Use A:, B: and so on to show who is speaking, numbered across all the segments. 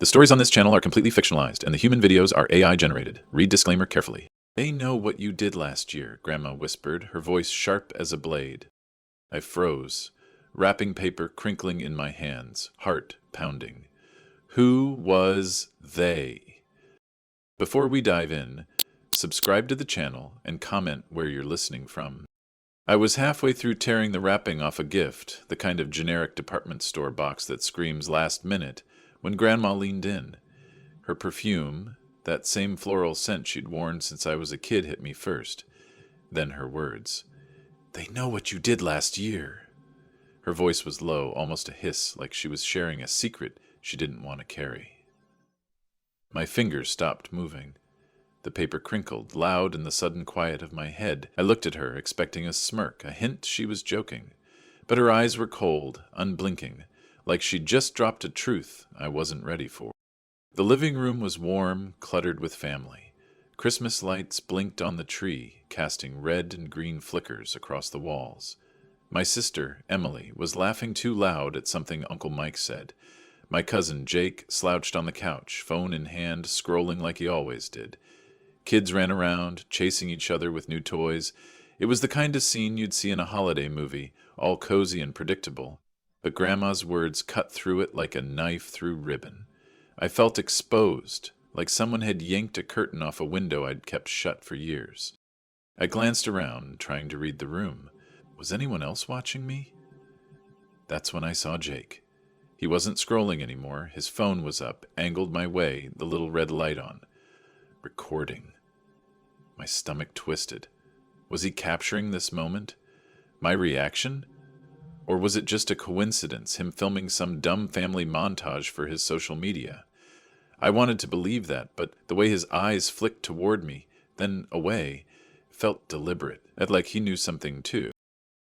A: The stories on this channel are completely fictionalized, and the human videos are AI generated. Read disclaimer carefully. They know what you did last year, Grandma whispered, her voice sharp as a blade. I froze, wrapping paper crinkling in my hands, heart pounding. Who was they? Before we dive in, subscribe to the channel and comment where you're listening from. I was halfway through tearing the wrapping off a gift, the kind of generic department store box that screams last minute, when Grandma leaned in. Her perfume, that same floral scent she'd worn since I was a kid, hit me first. Then her words. They know what you did last year. Her voice was low, almost a hiss, like she was sharing a secret she didn't want to carry. My fingers stopped moving. The paper crinkled, loud in the sudden quiet of my head. I looked at her, expecting a smirk, a hint she was joking. But her eyes were cold, unblinking, like she'd just dropped a truth I wasn't ready for. The living room was warm, cluttered with family. Christmas lights blinked on the tree, casting red and green flickers across the walls. My sister, Emily, was laughing too loud at something Uncle Mike said. My cousin, Jake, slouched on the couch, phone in hand, scrolling like he always did. Kids ran around, chasing each other with new toys. It was the kind of scene you'd see in a holiday movie, all cozy and predictable. But Grandma's words cut through it like a knife through ribbon. I felt exposed, like someone had yanked a curtain off a window I'd kept shut for years. I glanced around, trying to read the room. Was anyone else watching me? That's when I saw Jake. He wasn't scrolling anymore. His phone was up, angled my way, the little red light on. Recording. My stomach twisted. Was he capturing this moment? My reaction? Or was it just a coincidence, him filming some dumb family montage for his social media? I wanted to believe that, but the way his eyes flicked toward me, then away, felt deliberate, like he knew something too.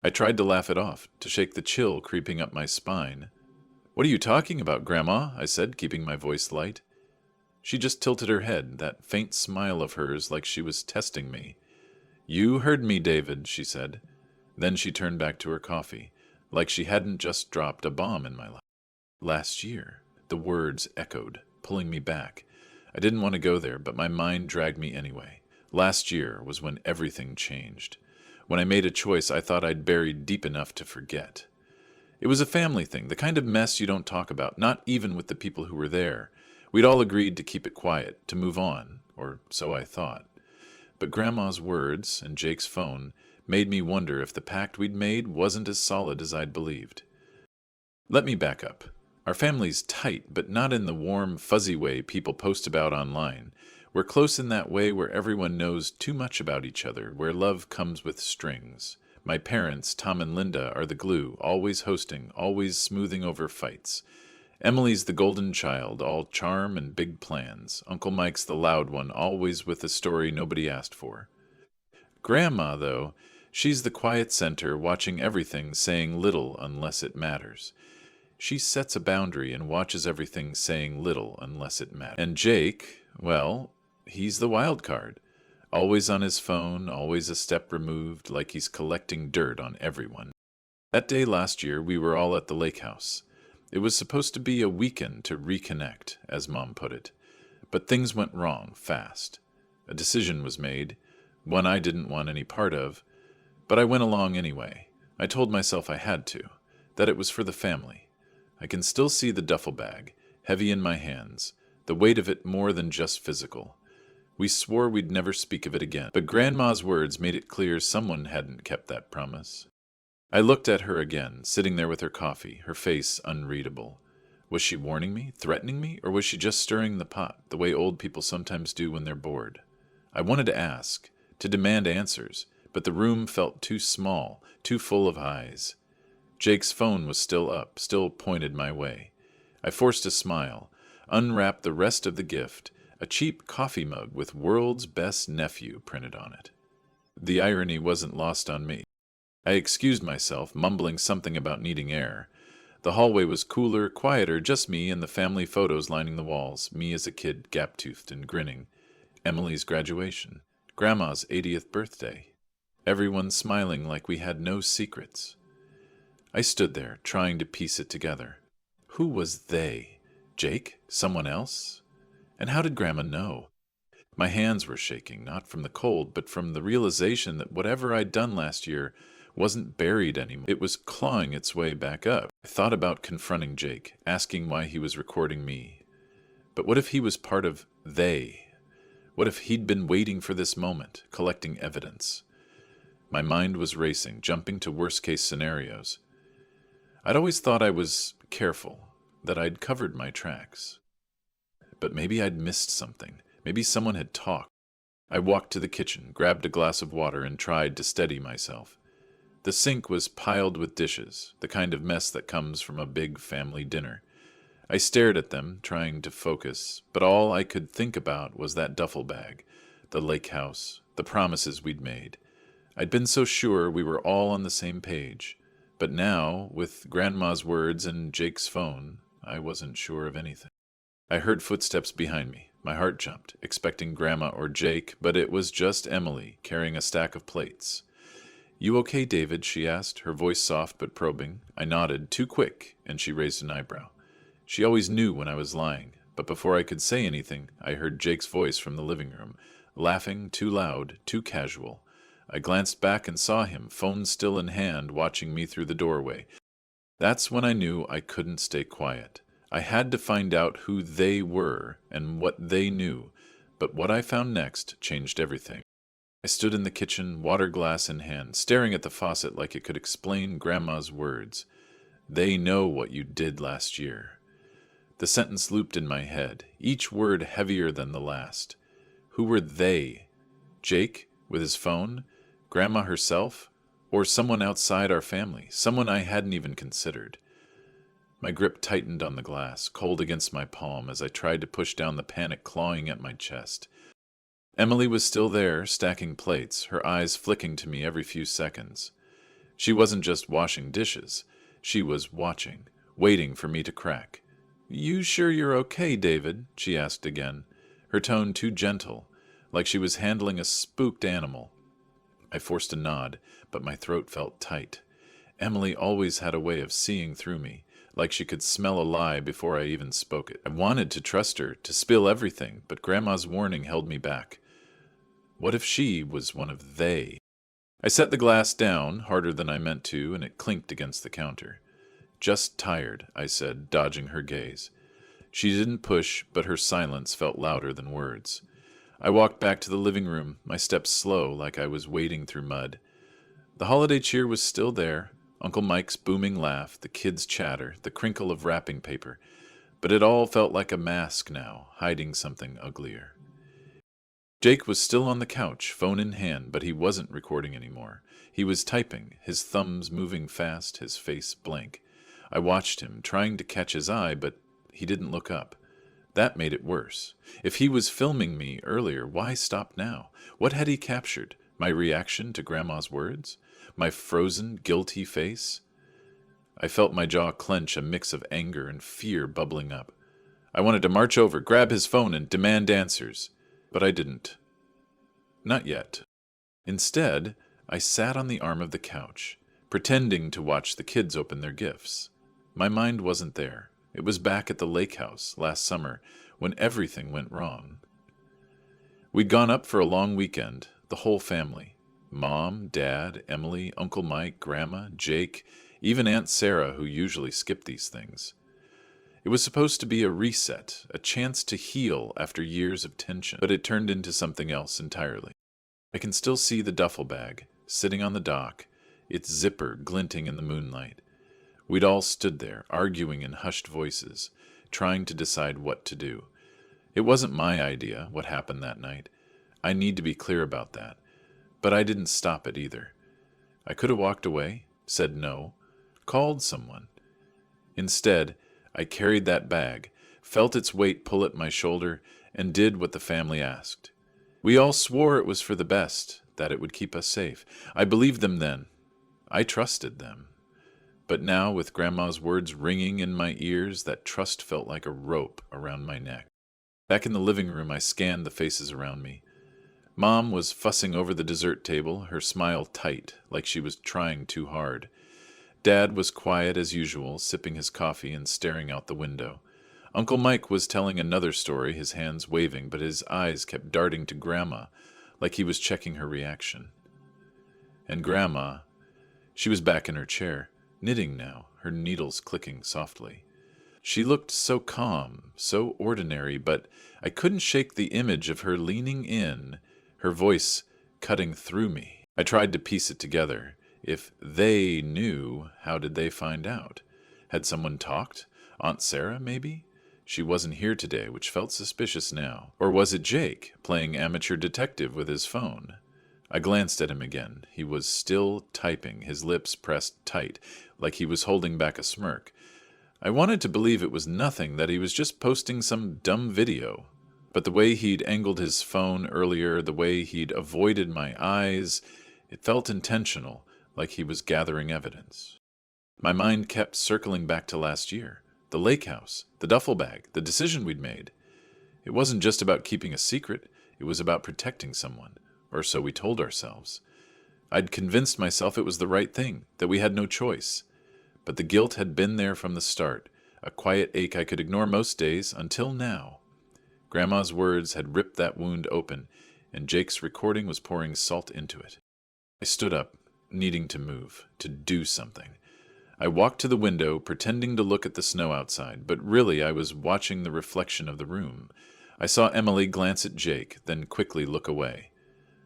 A: I tried to laugh it off, to shake the chill creeping up my spine. What are you talking about, Grandma? I said, keeping my voice light. She just tilted her head, that faint smile of hers like she was testing me. You heard me, David, she said. Then she turned back to her coffee, like she hadn't just dropped a bomb in my life. Last year, the words echoed, pulling me back. I didn't want to go there, but my mind dragged me anyway. Last year was when everything changed. When I made a choice I thought I'd buried deep enough to forget. It was a family thing, the kind of mess you don't talk about, not even with the people who were there. We'd all agreed to keep it quiet, to move on, or so I thought. But Grandma's words and Jake's phone made me wonder if the pact we'd made wasn't as solid as I'd believed. Let me back up. Our family's tight, but not in the warm, fuzzy way people post about online. We're close in that way where everyone knows too much about each other, where love comes with strings. My parents, Tom and Linda, are the glue, always hosting, always smoothing over fights. Emily's the golden child, all charm and big plans. Uncle Mike's the loud one, always with a story nobody asked for. Grandma, though, she's the quiet center, watching everything, saying little unless it matters. She sets a boundary and watches everything, saying little unless it matters. And Jake, well, he's the wild card. Always on his phone, always a step removed, like he's collecting dirt on everyone. That day last year, we were all at the lake house. It was supposed to be a weekend to reconnect, as Mom put it. But things went wrong, fast. A decision was made, one I didn't want any part of, but I went along anyway. I told myself I had to, that it was for the family. I can still see the duffel bag, heavy in my hands, the weight of it more than just physical. We swore we'd never speak of it again, but Grandma's words made it clear someone hadn't kept that promise. I looked at her again, sitting there with her coffee, her face unreadable. Was she warning me, threatening me, or was she just stirring the pot, the way old people sometimes do when they're bored? I wanted to ask, to demand answers, but the room felt too small, too full of eyes. Jake's phone was still up, still pointed my way. I forced a smile, unwrapped the rest of the gift, a cheap coffee mug with "World's Best Nephew" printed on it. The irony wasn't lost on me. I excused myself, mumbling something about needing air. The hallway was cooler, quieter, just me and the family photos lining the walls, me as a kid, gap-toothed and grinning. Emily's graduation. Grandma's 80th birthday. Everyone smiling like we had no secrets. I stood there, trying to piece it together. Who was they? Jake? Someone else? And how did Grandma know? My hands were shaking, not from the cold, but from the realization that whatever I'd done last year wasn't buried anymore. It was clawing its way back up. I thought about confronting Jake, asking why he was recording me. But what if he was part of they? What if he'd been waiting for this moment, collecting evidence? My mind was racing, jumping to worst-case scenarios. I'd always thought I was careful, that I'd covered my tracks. But maybe I'd missed something. Maybe someone had talked. I walked to the kitchen, grabbed a glass of water, and tried to steady myself. The sink was piled with dishes, the kind of mess that comes from a big family dinner. I stared at them, trying to focus, but all I could think about was that duffel bag, the lake house, the promises we'd made. I'd been so sure we were all on the same page, but now, with Grandma's words and Jake's phone, I wasn't sure of anything. I heard footsteps behind me. My heart jumped, expecting Grandma or Jake, but it was just Emily, carrying a stack of plates. "You okay, David?" she asked, her voice soft but probing. I nodded, too quick, and she raised an eyebrow. She always knew when I was lying, but before I could say anything, I heard Jake's voice from the living room, laughing, too loud, too casual. I glanced back and saw him, phone still in hand, watching me through the doorway. That's when I knew I couldn't stay quiet. I had to find out who they were and what they knew, but what I found next changed everything. I stood in the kitchen, water glass in hand, staring at the faucet like it could explain Grandma's words. "They know what you did last year." The sentence looped in my head, each word heavier than the last. Who were they? Jake, with his phone? Grandma herself? Or someone outside our family, someone I hadn't even considered? My grip tightened on the glass, cold against my palm, as I tried to push down the panic clawing at my chest. Emily was still there, stacking plates, her eyes flicking to me every few seconds. She wasn't just washing dishes. She was watching, waiting for me to crack. "You sure you're okay, David?" she asked again, her tone too gentle, like she was handling a spooked animal. I forced a nod, but my throat felt tight. Emily always had a way of seeing through me, like she could smell a lie before I even spoke it. I wanted to trust her, to spill everything, but Grandma's warning held me back. What if she was one of they? I set the glass down, harder than I meant to, and it clinked against the counter. "Just tired," I said, dodging her gaze. She didn't push, but her silence felt louder than words. I walked back to the living room, my steps slow, like I was wading through mud. The holiday cheer was still there, Uncle Mike's booming laugh, the kids' chatter, the crinkle of wrapping paper, but it all felt like a mask now, hiding something uglier. Jake was still on the couch, phone in hand, but he wasn't recording anymore. He was typing, his thumbs moving fast, his face blank. I watched him, trying to catch his eye, but he didn't look up. That made it worse. If he was filming me earlier, why stop now? What had he captured? My reaction to Grandma's words? My frozen, guilty face? I felt my jaw clench, a mix of anger and fear bubbling up. I wanted to march over, grab his phone, and demand answers. But I didn't. Not yet. Instead, I sat on the arm of the couch, pretending to watch the kids open their gifts. My mind wasn't there. It was back at the lake house last summer when everything went wrong. We'd gone up for a long weekend, the whole family. Mom, Dad, Emily, Uncle Mike, Grandma, Jake, even Aunt Sarah, who usually skipped these things. It was supposed to be a reset, a chance to heal after years of tension, but it turned into something else entirely. I can still see the duffel bag, sitting on the dock, its zipper glinting in the moonlight. We'd all stood there, arguing in hushed voices, trying to decide what to do. It wasn't my idea, what happened that night. I need to be clear about that. But I didn't stop it either. I could have walked away, said no, called someone. Instead, I carried that bag, felt its weight pull at my shoulder, and did what the family asked. We all swore it was for the best, that it would keep us safe. I believed them then. I trusted them. But now, with Grandma's words ringing in my ears, that trust felt like a rope around my neck. Back in the living room, I scanned the faces around me. Mom was fussing over the dessert table, her smile tight, like she was trying too hard. Dad was quiet as usual, sipping his coffee and staring out the window. Uncle Mike was telling another story, his hands waving, but his eyes kept darting to Grandma, like he was checking her reaction. And Grandma, she was back in her chair, knitting now, her needles clicking softly. She looked so calm, so ordinary, but I couldn't shake the image of her leaning in, her voice cutting through me. I tried to piece it together. If they knew, how did they find out? Had someone talked? Aunt Sarah, maybe? She wasn't here today, which felt suspicious now. Or was it Jake, playing amateur detective with his phone? I glanced at him again. He was still typing, his lips pressed tight, like he was holding back a smirk. I wanted to believe it was nothing, that he was just posting some dumb video. But the way he'd angled his phone earlier, the way he'd avoided my eyes, it felt intentional, like he was gathering evidence. My mind kept circling back to last year. The lake house, the duffel bag, the decision we'd made. It wasn't just about keeping a secret, it was about protecting someone, or so we told ourselves. I'd convinced myself it was the right thing, that we had no choice. But the guilt had been there from the start, a quiet ache I could ignore most days, until now. Grandma's words had ripped that wound open, and Jake's recording was pouring salt into it. I stood up, needing to move, to do something. I walked to the window, pretending to look at the snow outside, but really I was watching the reflection of the room. I saw Emily glance at Jake, then quickly look away.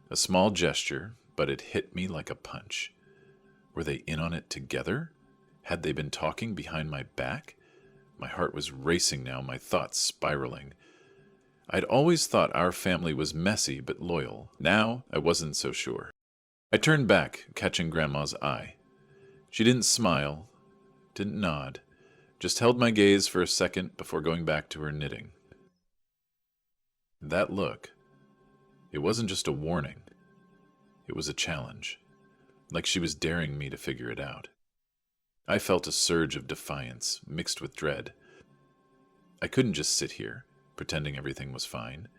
A: A small gesture, but it hit me like a punch. Were they in on it together? Had they been talking behind my back? My heart was racing now, my thoughts spiraling. I'd always thought our family was messy but loyal. Now I wasn't so sure. I turned back, catching Grandma's eye. She didn't smile, didn't nod, just held my gaze for a second before going back to her knitting. That look, it wasn't just a warning. It was a challenge, like she was daring me to figure it out. I felt a surge of defiance, mixed with dread. I couldn't just sit here, pretending everything was fine.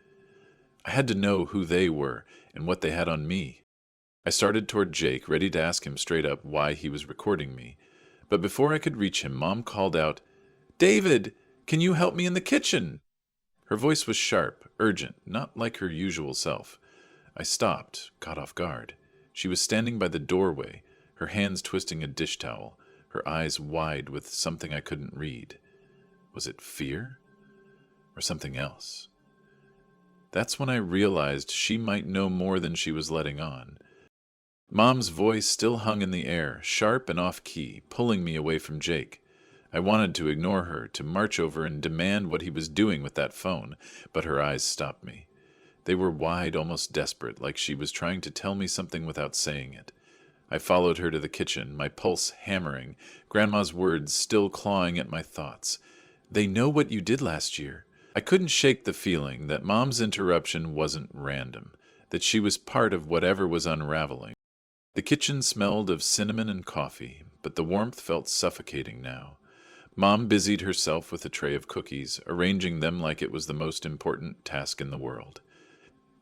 A: I had to know who they were and what they had on me. I started toward Jake, ready to ask him straight up why he was recording me. But before I could reach him, Mom called out, "David, can you help me in the kitchen?" Her voice was sharp, urgent, not like her usual self. I stopped, caught off guard. She was standing by the doorway, her hands twisting a dish towel, her eyes wide with something I couldn't read. Was it fear? Or something else? That's when I realized she might know more than she was letting on. Mom's voice still hung in the air, sharp and off-key, pulling me away from Jake. I wanted to ignore her, to march over and demand what he was doing with that phone, but her eyes stopped me. They were wide, almost desperate, like she was trying to tell me something without saying it. I followed her to the kitchen, my pulse hammering, Grandma's words still clawing at my thoughts. "They know what you did last year." I couldn't shake the feeling that Mom's interruption wasn't random, that she was part of whatever was unraveling. The kitchen smelled of cinnamon and coffee, but the warmth felt suffocating now. Mom busied herself with a tray of cookies, arranging them like it was the most important task in the world.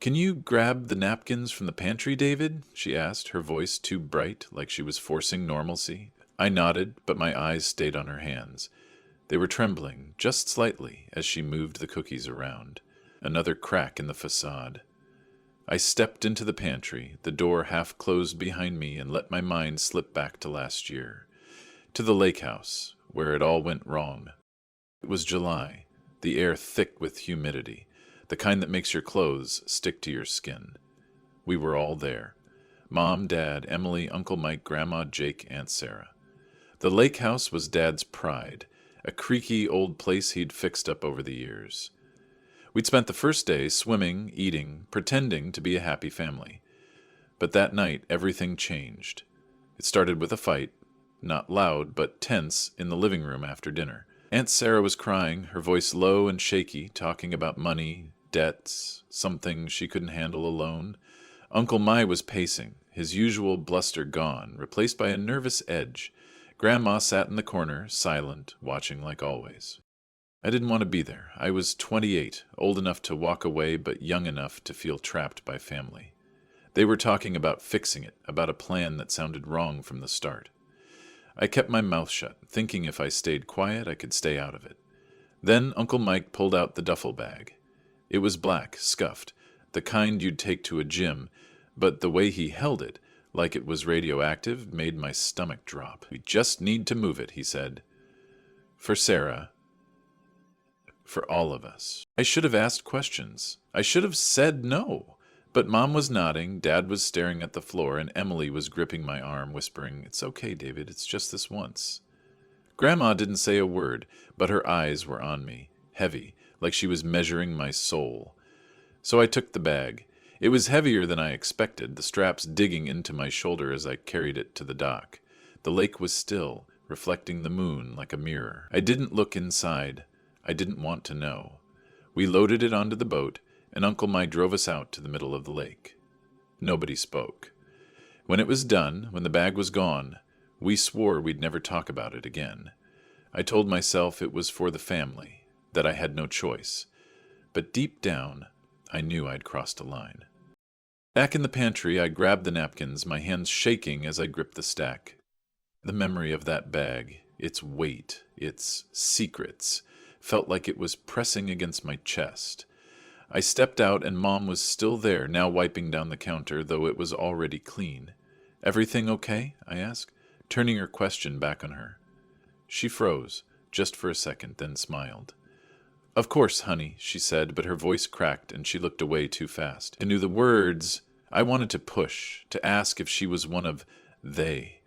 A: "Can you grab the napkins from the pantry, David?" she asked, her voice too bright, like she was forcing normalcy. I nodded, but my eyes stayed on her hands. They were trembling, just slightly, as she moved the cookies around. Another crack in the facade. I stepped into the pantry, the door half closed behind me, and let my mind slip back to last year. To the lake house, where it all went wrong. It was July, the air thick with humidity, the kind that makes your clothes stick to your skin. We were all there. Mom, Dad, Emily, Uncle Mike, Grandma, Jake, Aunt Sarah. The lake house was Dad's pride, a creaky old place he'd fixed up over the years. We'd spent the first day swimming, eating, pretending to be a happy family. But that night, everything changed. It started with a fight, not loud, but tense, in the living room after dinner. Aunt Sarah was crying, her voice low and shaky, talking about money, debts, something she couldn't handle alone. Uncle Mike was pacing, his usual bluster gone, replaced by a nervous edge. Grandma sat in the corner, silent, watching like always. I didn't want to be there. I was 28, old enough to walk away, but young enough to feel trapped by family. They were talking about fixing it, about a plan that sounded wrong from the start. I kept my mouth shut, thinking if I stayed quiet, I could stay out of it. Then Uncle Mike pulled out the duffel bag. It was black, scuffed, the kind you'd take to a gym, but the way he held it, like it was radioactive, made my stomach drop. "We just need to move it," he said. "For Sarah. For all of us." I should have asked questions. I should have said no. But Mom was nodding, Dad was staring at the floor, and Emily was gripping my arm, whispering, "It's okay, David, it's just this once." Grandma didn't say a word, but her eyes were on me, heavy, like she was measuring my soul. So I took the bag. It was heavier than I expected, the straps digging into my shoulder as I carried it to the dock. The lake was still, reflecting the moon like a mirror. I didn't look inside. I didn't want to know. We loaded it onto the boat, and Uncle Mike drove us out to the middle of the lake. Nobody spoke. When it was done, when the bag was gone, we swore we'd never talk about it again. I told myself it was for the family, that I had no choice. But deep down, I knew I'd crossed a line. Back in the pantry, I grabbed the napkins, my hands shaking as I gripped the stack. The memory of that bag, its weight, its secrets, felt like it was pressing against my chest. I stepped out, and Mom was still there, now wiping down the counter, though it was already clean. "Everything okay?" I asked, turning her question back on her. She froze, just for a second, then smiled. "Of course, honey," she said, but her voice cracked and she looked away too fast. I knew the words. I wanted to push, to ask if she was one of they,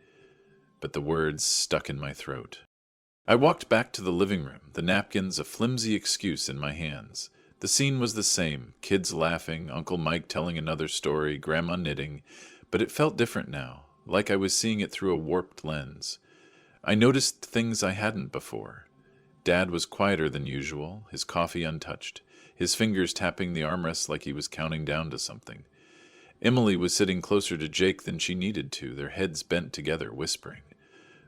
A: but the words stuck in my throat. I walked back to the living room, the napkins a flimsy excuse in my hands. The scene was the same, kids laughing, Uncle Mike telling another story, Grandma knitting, but it felt different now, like I was seeing it through a warped lens. I noticed things I hadn't before. Dad was quieter than usual, his coffee untouched, his fingers tapping the armrest like he was counting down to something. Emily was sitting closer to Jake than she needed to, their heads bent together, whispering.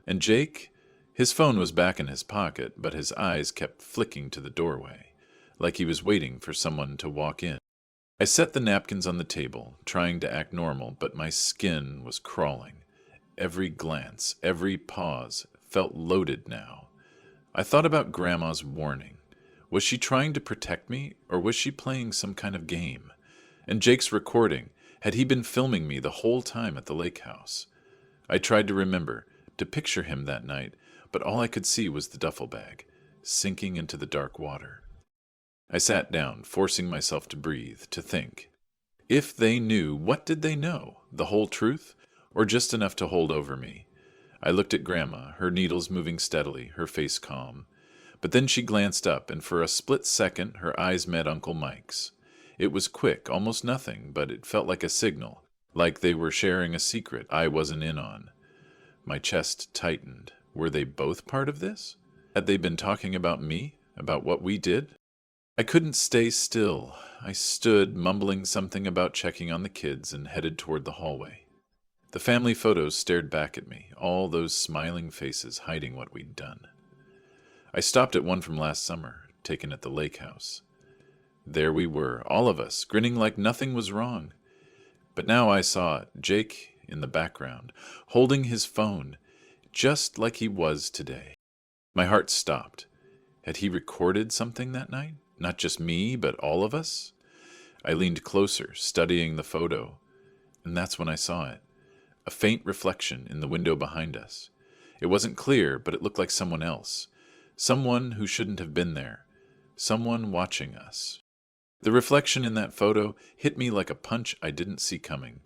A: And Jake? His phone was back in his pocket, but his eyes kept flicking to the doorway, like he was waiting for someone to walk in. I set the napkins on the table, trying to act normal, but my skin was crawling. Every glance, every pause, felt loaded now. I thought about Grandma's warning. Was she trying to protect me, or was she playing some kind of game? And Jake's recording, had he been filming me the whole time at the lake house? I tried to remember, to picture him that night, but all I could see was the duffel bag, sinking into the dark water. I sat down, forcing myself to breathe, to think. If they knew, what did they know? The whole truth? Or just enough to hold over me? I looked at Grandma, her needles moving steadily, her face calm. But then she glanced up, and for a split second her eyes met Uncle Mike's. It was quick, almost nothing, but it felt like a signal, like they were sharing a secret I wasn't in on. My chest tightened. Were they both part of this? Had they been talking about me? About what we did? I couldn't stay still. I stood, mumbling something about checking on the kids, and headed toward the hallway. The family photos stared back at me, all those smiling faces hiding what we'd done. I stopped at one from last summer, taken at the lake house. There we were, all of us, grinning like nothing was wrong. But now I saw Jake in the background, holding his phone, just like he was today. My heart stopped. Had he recorded something that night? Not just me, but all of us? I leaned closer, studying the photo, and that's when I saw it. A faint reflection in the window behind us. It wasn't clear, but it looked like someone else. Someone who shouldn't have been there. Someone watching us. The reflection in that photo hit me like a punch I didn't see coming.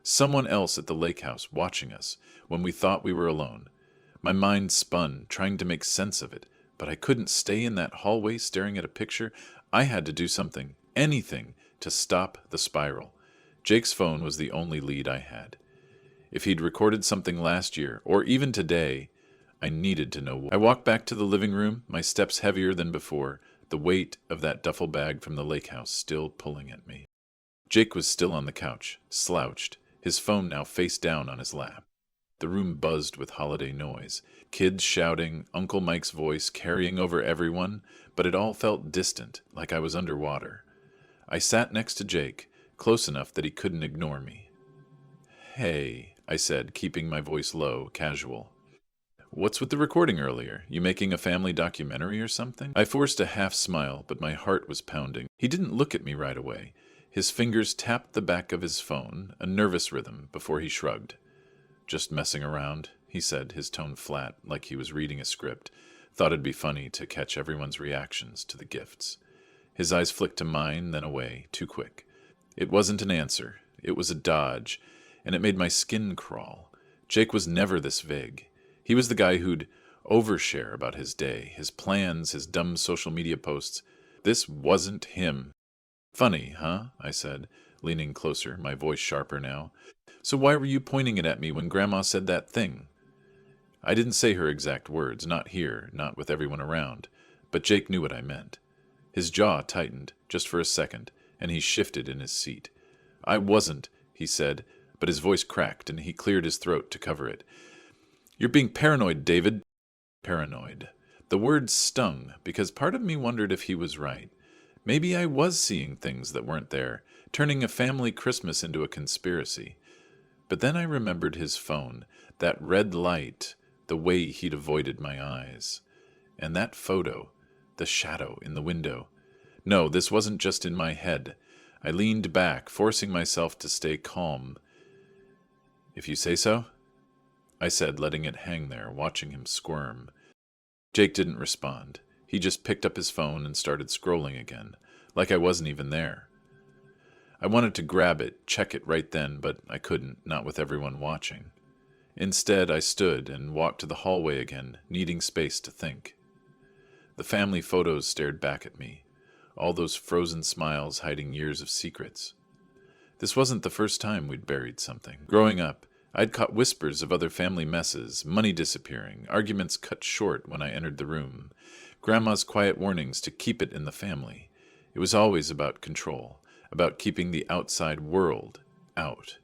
A: Someone else at the lake house watching us when we thought we were alone. My mind spun, trying to make sense of it, but I couldn't stay in that hallway staring at a picture. I had to do something, anything, to stop the spiral. Jake's phone was the only lead I had. If he'd recorded something last year, or even today, I needed to know. I walked back to the living room, my steps heavier than before, the weight of that duffel bag from the lake house still pulling at me. Jake was still on the couch, slouched, his phone now face down on his lap. The room buzzed with holiday noise, kids shouting, Uncle Mike's voice carrying over everyone, but it all felt distant, like I was underwater. I sat next to Jake, close enough that he couldn't ignore me. "Hey," I said, keeping my voice low, casual. What's with the recording earlier? You making a family documentary or something? I forced a half smile, but my heart was pounding. He didn't look at me right away. His fingers tapped the back of his phone, a nervous rhythm, before he shrugged. Just messing around, he said, his tone flat, like he was reading a script. Thought it'd be funny to catch everyone's reactions to the gifts. His eyes flicked to mine, then away, too quick. It wasn't an answer. It was a dodge, and it made my skin crawl. Jake was never this vague. He was the guy who'd overshare about his day, his plans, his dumb social media posts. This wasn't him. Funny, huh? I said, leaning closer, my voice sharper now. So why were you pointing it at me when Grandma said that thing? I didn't say her exact words, not here, not with everyone around, but Jake knew what I meant. His jaw tightened, just for a second, and he shifted in his seat. I wasn't, he said, but his voice cracked and he cleared his throat to cover it. You're being paranoid, David. Paranoid. The word stung, because part of me wondered if he was right. Maybe I was seeing things that weren't there, turning a family Christmas into a conspiracy. But then I remembered his phone, that red light, the way he'd avoided my eyes. And that photo, the shadow in the window. No, this wasn't just in my head. I leaned back, forcing myself to stay calm. If you say so, I said, letting it hang there, watching him squirm. Jake didn't respond. He just picked up his phone and started scrolling again, like I wasn't even there. I wanted to grab it, check it right then, but I couldn't, not with everyone watching. Instead, I stood and walked to the hallway again, needing space to think. The family photos stared back at me, all those frozen smiles hiding years of secrets. This wasn't the first time we'd buried something. Growing up, I'd caught whispers of other family messes, money disappearing, arguments cut short when I entered the room, Grandma's quiet warnings to keep it in the family. It was always about control, about keeping the outside world out.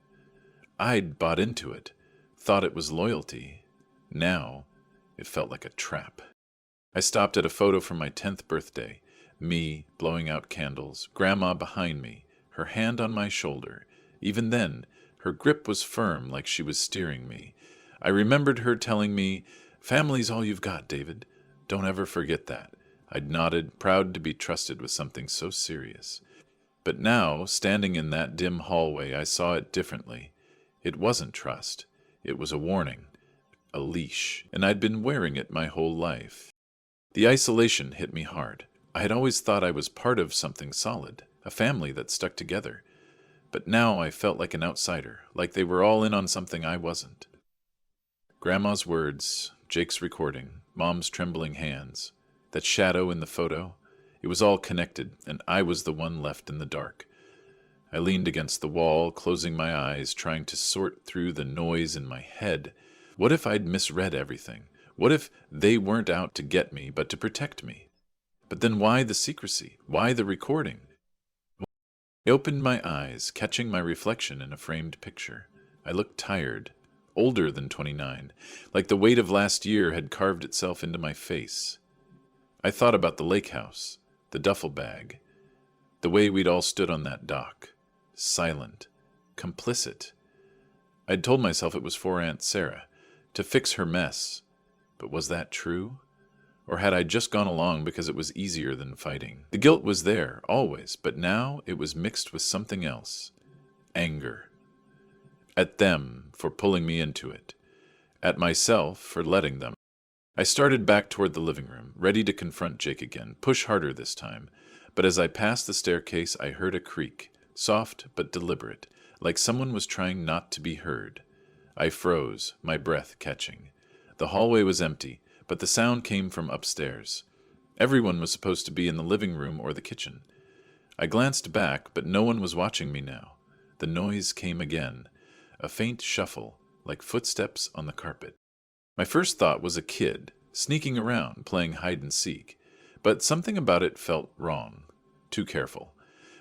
A: I'd bought into it, thought it was loyalty. Now, it felt like a trap. I stopped at a photo from my 10th birthday, me blowing out candles, Grandma behind me, her hand on my shoulder. Even then, her grip was firm, like she was steering me. I remembered her telling me, "Family's all you've got, David. Don't ever forget that." I'd nodded, proud to be trusted with something so serious. But now, standing in that dim hallway, I saw it differently. It wasn't trust. It was a warning, a leash, and I'd been wearing it my whole life. The isolation hit me hard. I had always thought I was part of something solid, a family that stuck together. But now I felt like an outsider, like they were all in on something I wasn't. Grandma's words, Jake's recording, Mom's trembling hands, that shadow in the photo, it was all connected, and I was the one left in the dark. I leaned against the wall, closing my eyes, trying to sort through the noise in my head. What if I'd misread everything? What if they weren't out to get me, but to protect me? But then why the secrecy? Why the recording? I opened my eyes, catching my reflection in a framed picture. I looked tired, older than 29, like the weight of last year had carved itself into my face. I thought about the lake house, the duffel bag, the way we'd all stood on that dock, silent, complicit. I'd told myself it was for Aunt Sarah, to fix her mess. But was that true? Or had I just gone along because it was easier than fighting? The guilt was there, always, but now it was mixed with something else. Anger. At them for pulling me into it. At myself for letting them. I started back toward the living room, ready to confront Jake again, push harder this time. But as I passed the staircase, I heard a creak, soft but deliberate, like someone was trying not to be heard. I froze, my breath catching. The hallway was empty, but the sound came from upstairs. Everyone was supposed to be in the living room or the kitchen. I glanced back, but no one was watching me now. The noise came again, a faint shuffle, like footsteps on the carpet. My first thought was a kid, sneaking around, playing hide-and-seek, but something about it felt wrong, too careful.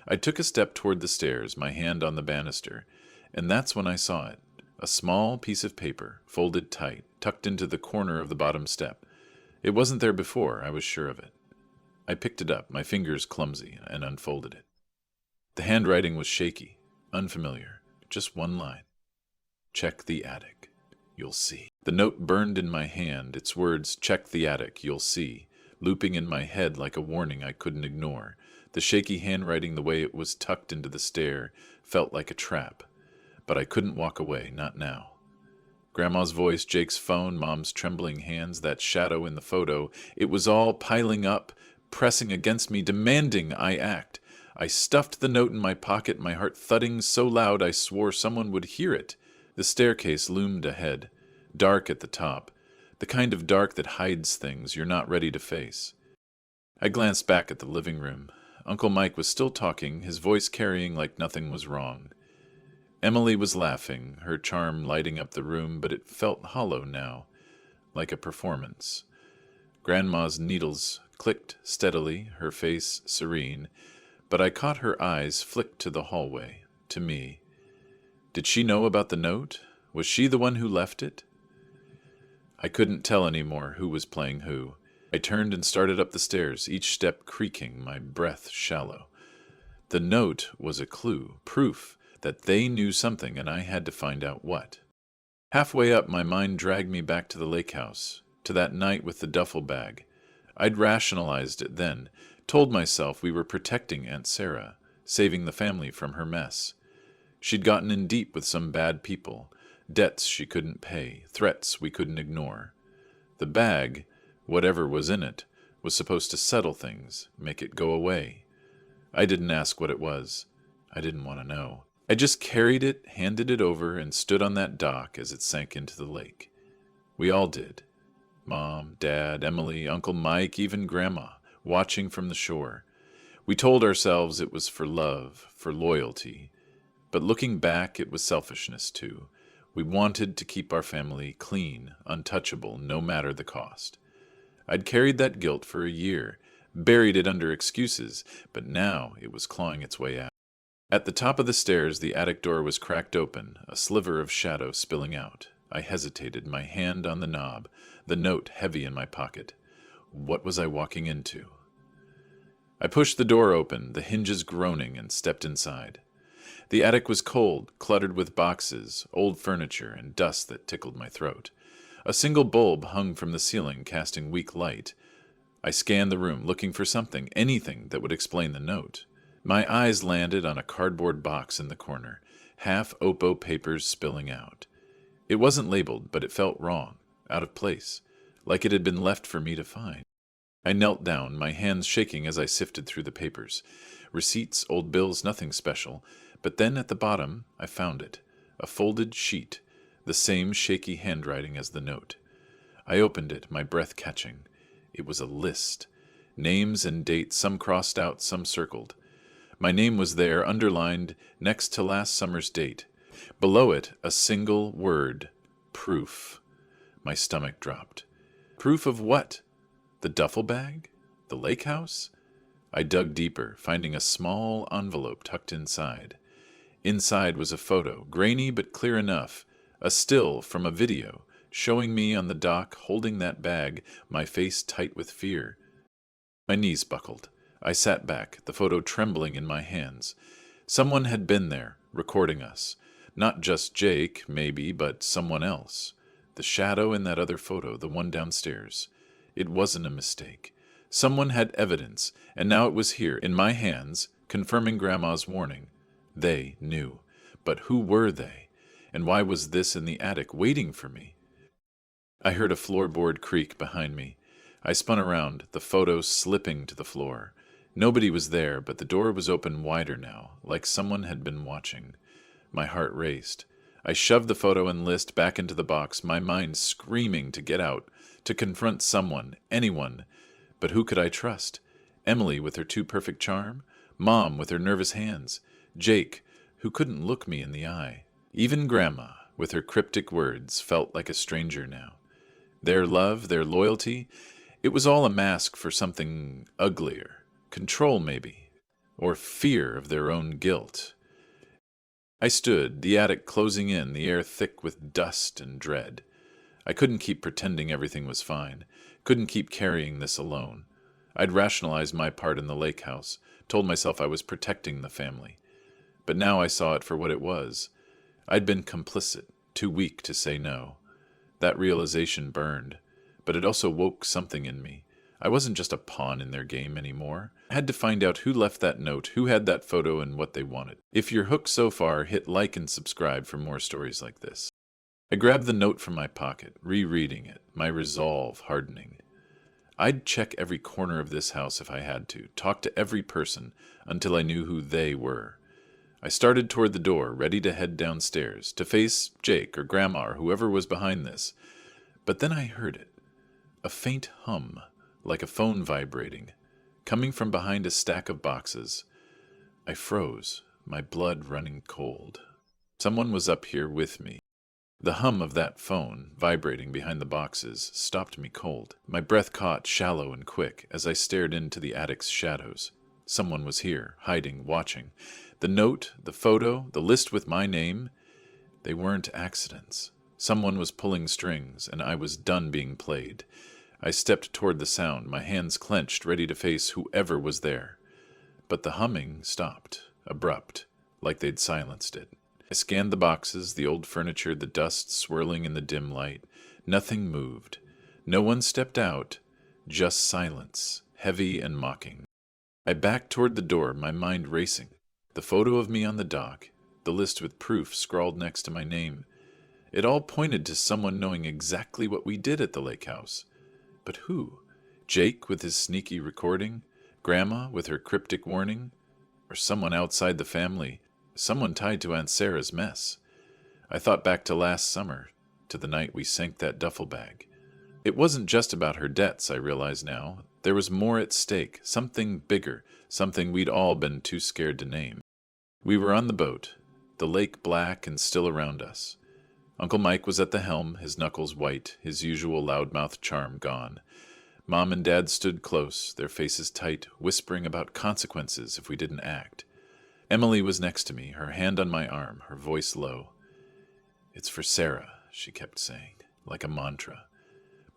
A: I took a step toward the stairs, my hand on the banister, and that's when I saw it. A small piece of paper, folded tight, tucked into the corner of the bottom step. It wasn't there before, I was sure of it. I picked it up, my fingers clumsy, and unfolded it. The handwriting was shaky, unfamiliar, just one line. "Check the attic. You'll see." The note burned in my hand, its words, "Check the attic, you'll see," looping in my head like a warning I couldn't ignore. The shaky handwriting, the way it was tucked into the stair, felt like a trap. But I couldn't walk away, not now. Grandma's voice, Jake's phone, Mom's trembling hands, that shadow in the photo, it was all piling up, pressing against me, demanding I act. I stuffed the note in my pocket, my heart thudding so loud I swore someone would hear it. The staircase loomed ahead, dark at the top, the kind of dark that hides things you're not ready to face. I glanced back at the living room. Uncle Mike was still talking, his voice carrying like nothing was wrong. Emily was laughing, her charm lighting up the room, but it felt hollow now, like a performance. Grandma's needles clicked steadily, her face serene, but I caught her eyes flick to the hallway, to me. Did she know about the note? Was she the one who left it? I couldn't tell anymore who was playing who. I turned and started up the stairs, each step creaking, my breath shallow. The note was a clue, proof that they knew something and I had to find out what. Halfway up, my mind dragged me back to the lake house, to that night with the duffel bag. I'd rationalized it then, told myself we were protecting Aunt Sarah, saving the family from her mess. She'd gotten in deep with some bad people, debts she couldn't pay, threats we couldn't ignore. The bag, whatever was in it, was supposed to settle things, make it go away. I didn't ask what it was. I didn't want to know. I just carried it, handed it over, and stood on that dock as it sank into the lake. We all did. Mom, Dad, Emily, Uncle Mike, even Grandma, watching from the shore. We told ourselves it was for love, for loyalty. But looking back, it was selfishness too. We wanted to keep our family clean, untouchable, no matter the cost. I'd carried that guilt for a year, buried it under excuses, but now it was clawing its way out. At the top of the stairs, the attic door was cracked open, a sliver of shadow spilling out. I hesitated, my hand on the knob, the note heavy in my pocket. What was I walking into? I pushed the door open, the hinges groaning, and stepped inside. The attic was cold, cluttered with boxes, old furniture, and dust that tickled my throat. A single bulb hung from the ceiling, casting weak light. I scanned the room, looking for something, anything that would explain the note. My eyes landed on a cardboard box in the corner, half Oppo papers spilling out. It wasn't labeled, but it felt wrong, out of place, like it had been left for me to find. I knelt down, my hands shaking as I sifted through the papers. Receipts, old bills, nothing special. But then at the bottom, I found it, a folded sheet, the same shaky handwriting as the note. I opened it, my breath catching. It was a list. Names and dates, some crossed out, some circled. My name was there, underlined, next to last summer's date. Below it, a single word, proof. My stomach dropped. Proof of what? The duffel bag? The lake house? I dug deeper, finding a small envelope tucked inside. Inside was a photo, grainy but clear enough, a still from a video, showing me on the dock holding that bag, my face tight with fear. My knees buckled. I sat back, the photo trembling in my hands. Someone had been there, recording us. Not just Jake, maybe, but someone else. The shadow in that other photo, the one downstairs. It wasn't a mistake. Someone had evidence, and now it was here, in my hands, confirming Grandma's warning. They knew. But who were they? And why was this in the attic waiting for me? I heard a floorboard creak behind me. I spun around, the photo slipping to the floor. Nobody was there, but the door was open wider now, like someone had been watching. My heart raced. I shoved the photo and list back into the box, my mind screaming to get out, to confront someone, anyone. But who could I trust? Emily with her too-perfect charm? Mom with her nervous hands? Jake, who couldn't look me in the eye? Even Grandma, with her cryptic words, felt like a stranger now. Their love, their loyalty, it was all a mask for something uglier. Control, maybe, or fear of their own guilt. I stood, the attic closing in, the air thick with dust and dread. I couldn't keep pretending everything was fine, couldn't keep carrying this alone. I'd rationalized my part in the lake house, told myself I was protecting the family. But now I saw it for what it was. I'd been complicit, too weak to say no. That realization burned, but it also woke something in me. I wasn't just a pawn in their game anymore. I had to find out who left that note, who had that photo, and what they wanted. If you're hooked so far, hit like and subscribe for more stories like this. I grabbed the note from my pocket, rereading it, my resolve hardening. I'd check every corner of this house if I had to, talk to every person until I knew who they were. I started toward the door, ready to head downstairs, to face Jake or Grandma or whoever was behind this. But then I heard it. A faint hum, like a phone vibrating, coming from behind a stack of boxes. I froze, my blood running cold. Someone was up here with me. The hum of that phone, vibrating behind the boxes, stopped me cold. My breath caught, shallow and quick, as I stared into the attic's shadows. Someone was here, hiding, watching. The note, the photo, the list with my name, they weren't accidents. Someone was pulling strings, and I was done being played. I stepped toward the sound, my hands clenched, ready to face whoever was there. But the humming stopped, abrupt, like they'd silenced it. I scanned the boxes, the old furniture, the dust swirling in the dim light. Nothing moved. No one stepped out, just silence, heavy and mocking. I backed toward the door, my mind racing. The photo of me on the dock, the list with proof scrawled next to my name. It all pointed to someone knowing exactly what we did at the lake house. But who? Jake with his sneaky recording? Grandma with her cryptic warning? Or someone outside the family? Someone tied to Aunt Sarah's mess? I thought back to last summer, to the night we sank that duffel bag. It wasn't just about her debts, I realize now. There was more at stake, something bigger, something we'd all been too scared to name. We were on the boat, the lake black and still around us. Uncle Mike was at the helm, his knuckles white, his usual loudmouth charm gone. Mom and Dad stood close, their faces tight, whispering about consequences if we didn't act. Emily was next to me, her hand on my arm, her voice low. "It's for Sarah," she kept saying, like a mantra.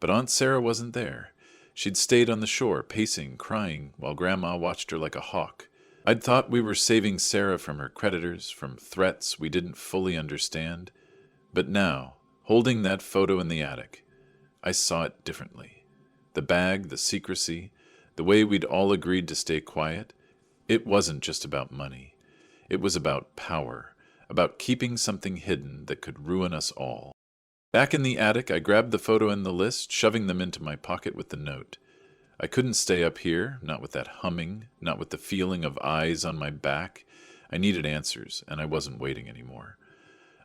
A: But Aunt Sarah wasn't there. She'd stayed on the shore, pacing, crying, while Grandma watched her like a hawk. I'd thought we were saving Sarah from her creditors, from threats we didn't fully understand. But now, holding that photo in the attic, I saw it differently. The bag, the secrecy, the way we'd all agreed to stay quiet, it wasn't just about money. It was about power, about keeping something hidden that could ruin us all. Back in the attic, I grabbed the photo and the list, shoving them into my pocket with the note. I couldn't stay up here, not with that humming, not with the feeling of eyes on my back. I needed answers, and I wasn't waiting anymore.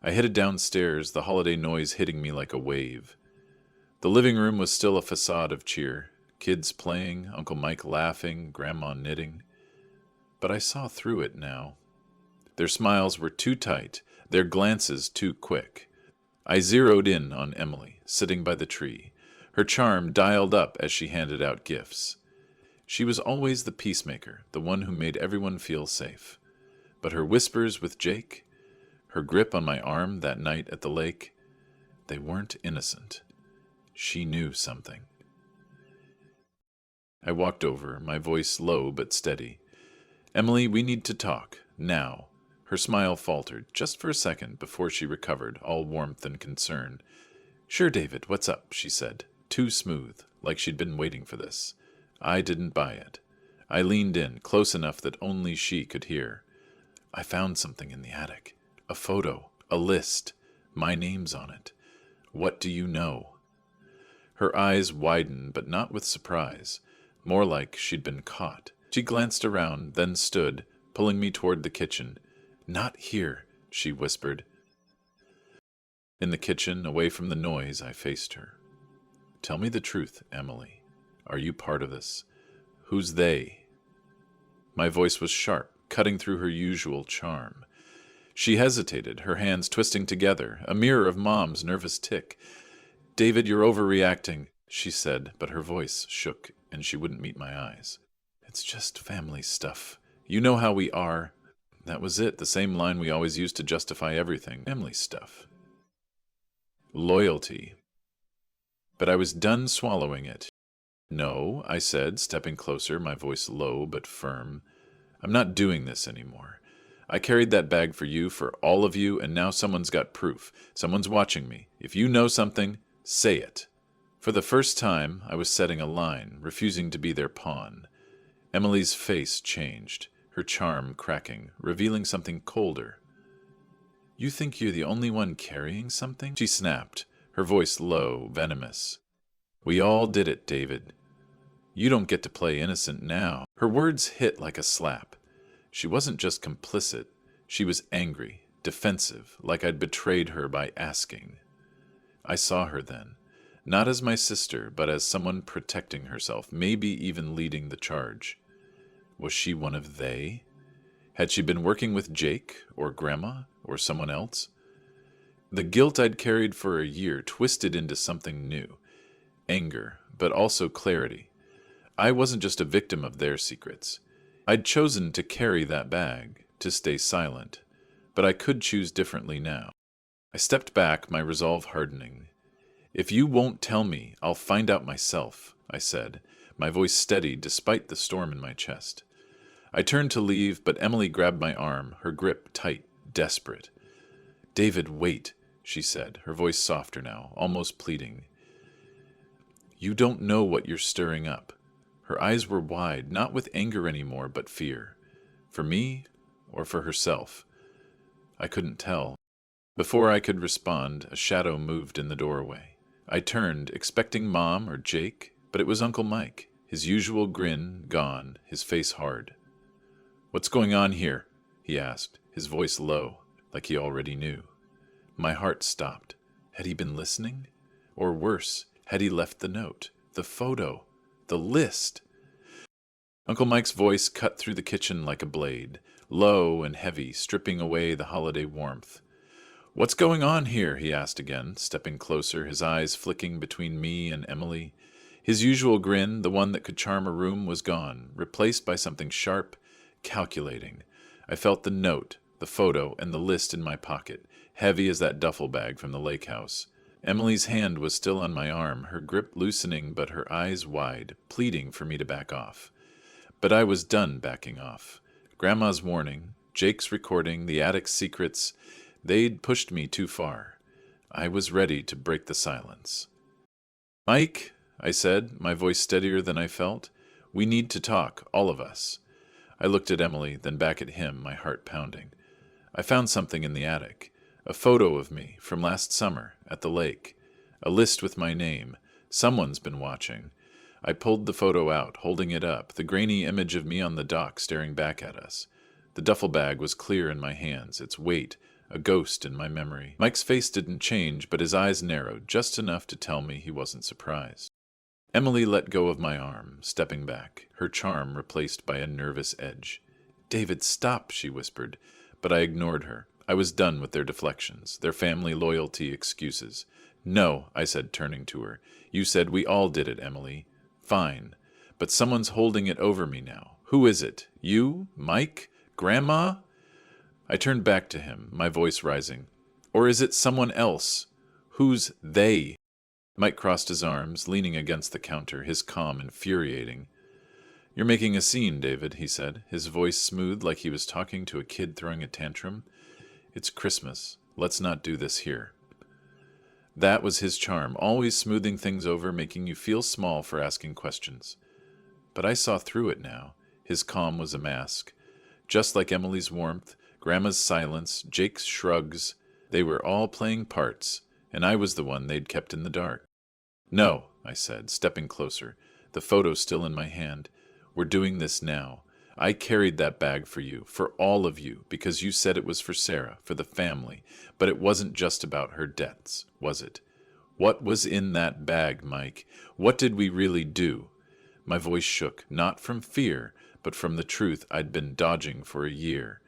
A: I headed downstairs, the holiday noise hitting me like a wave. The living room was still a facade of cheer. Kids playing, Uncle Mike laughing, Grandma knitting. But I saw through it now. Their smiles were too tight, their glances too quick. I zeroed in on Emily, sitting by the tree, her charm dialed up as she handed out gifts. She was always the peacemaker, the one who made everyone feel safe. But her whispers with Jake, her grip on my arm that night at the lake, they weren't innocent. She knew something. I walked over, my voice low but steady. "Emily, we need to talk, now." Her smile faltered, just for a second before she recovered, all warmth and concern. "Sure, David, what's up?" she said, too smooth, like she'd been waiting for this. I didn't buy it. I leaned in, close enough that only she could hear. "I found something in the attic. A photo, a list. My name's on it. What do you know?" Her eyes widened, but not with surprise. More like she'd been caught. She glanced around, then stood, pulling me toward the kitchen. "Not here," she whispered. In the kitchen, away from the noise, I faced her. "Tell me the truth, Emily. Are you part of this? Who's they?" My voice was sharp, cutting through her usual charm. She hesitated, her hands twisting together, a mirror of Mom's nervous tick. "David, you're overreacting," she said, but her voice shook, and she wouldn't meet my eyes. "It's just family stuff. You know how we are." That was it, the same line we always used to justify everything. Family stuff. Loyalty. But I was done swallowing it. "No," I said, stepping closer, my voice low but firm. "I'm not doing this anymore. I carried that bag for you, for all of you, and now someone's got proof. Someone's watching me. If you know something, Say it. For the first time, I was setting a line, refusing to be their pawn. Emily's face changed, her charm cracking, revealing something colder. You think you're the only one carrying something? She snapped, her voice low, venomous. We all did it, David. You don't get to play innocent now. Her words hit like a slap. She wasn't just complicit, she was angry, defensive, like I'd betrayed her by asking. I saw her then, not as my sister, but as someone protecting herself, maybe even leading the charge. Was she one of they? Had she been working with Jake, or Grandma, or someone else? The guilt I'd carried for a year twisted into something new. Anger, but also clarity. I wasn't just a victim of their secrets. I'd chosen to carry that bag, to stay silent, but I could choose differently now. I stepped back, my resolve hardening. If you won't tell me, I'll find out myself, I said, my voice steady despite the storm in my chest. I turned to leave, but Emily grabbed my arm, her grip tight, desperate. David, wait, she said, her voice softer now, almost pleading. You don't know what you're stirring up. Her eyes were wide, not with anger anymore, but fear. For me, or for herself? I couldn't tell. Before I could respond, a shadow moved in the doorway. I turned, expecting Mom or Jake, but it was Uncle Mike, his usual grin gone, his face hard. What's going on here? He asked, his voice low, like he already knew. My heart stopped. Had he been listening? Or worse, had he left the note, the photo, the list? Uncle Mike's voice cut through the kitchen like a blade, low and heavy, stripping away the holiday warmth. What's going on here? He asked again, stepping closer, his eyes flicking between me and Emily. His usual grin, the one that could charm a room, was gone, replaced by something sharp, calculating. I felt the note, the photo, and the list in my pocket, heavy as that duffel bag from the lake house. Emily's hand was still on my arm, her grip loosening but her eyes wide, pleading for me to back off. But I was done backing off. Grandma's warning, Jake's recording, the attic's secrets, they'd pushed me too far. I was ready to break the silence. Mike, I said, my voice steadier than I felt, we need to talk, all of us. I looked at Emily, then back at him, my heart pounding. I found something in the attic, a photo of me from last summer at the lake, a list with my name. Someone's been watching. I pulled the photo out, holding it up, the grainy image of me on the dock staring back at us. The duffel bag was clear in my hands, its weight a ghost in my memory. Mike's face didn't change, but his eyes narrowed just enough to tell me he wasn't surprised. Emily let go of my arm, stepping back, her charm replaced by a nervous edge. David, stop, she whispered, but I ignored her. I was done with their deflections, their family loyalty excuses. No, I said, turning to her. You said we all did it, Emily. Fine, but someone's holding it over me now. Who is it? You? Mike? Grandma? I turned back to him, my voice rising. Or is it someone else? Who's they? Mike crossed his arms, leaning against the counter, his calm infuriating. You're making a scene, David, he said, his voice smooth like he was talking to a kid throwing a tantrum. It's Christmas. Let's not do this here. That was his charm, always smoothing things over, making you feel small for asking questions. But I saw through it now. His calm was a mask. Just like Emily's warmth, Grandma's silence, Jake's shrugs, they were all playing parts, and I was the one they'd kept in the dark. No, I said, stepping closer, the photo still in my hand. We're doing this now. I carried that bag for you, for all of you, because you said it was for Sarah, for the family. But it wasn't just about her debts, was it? What was in that bag, Mike? What did we really do? My voice shook, not from fear, but from the truth I'd been dodging for a year.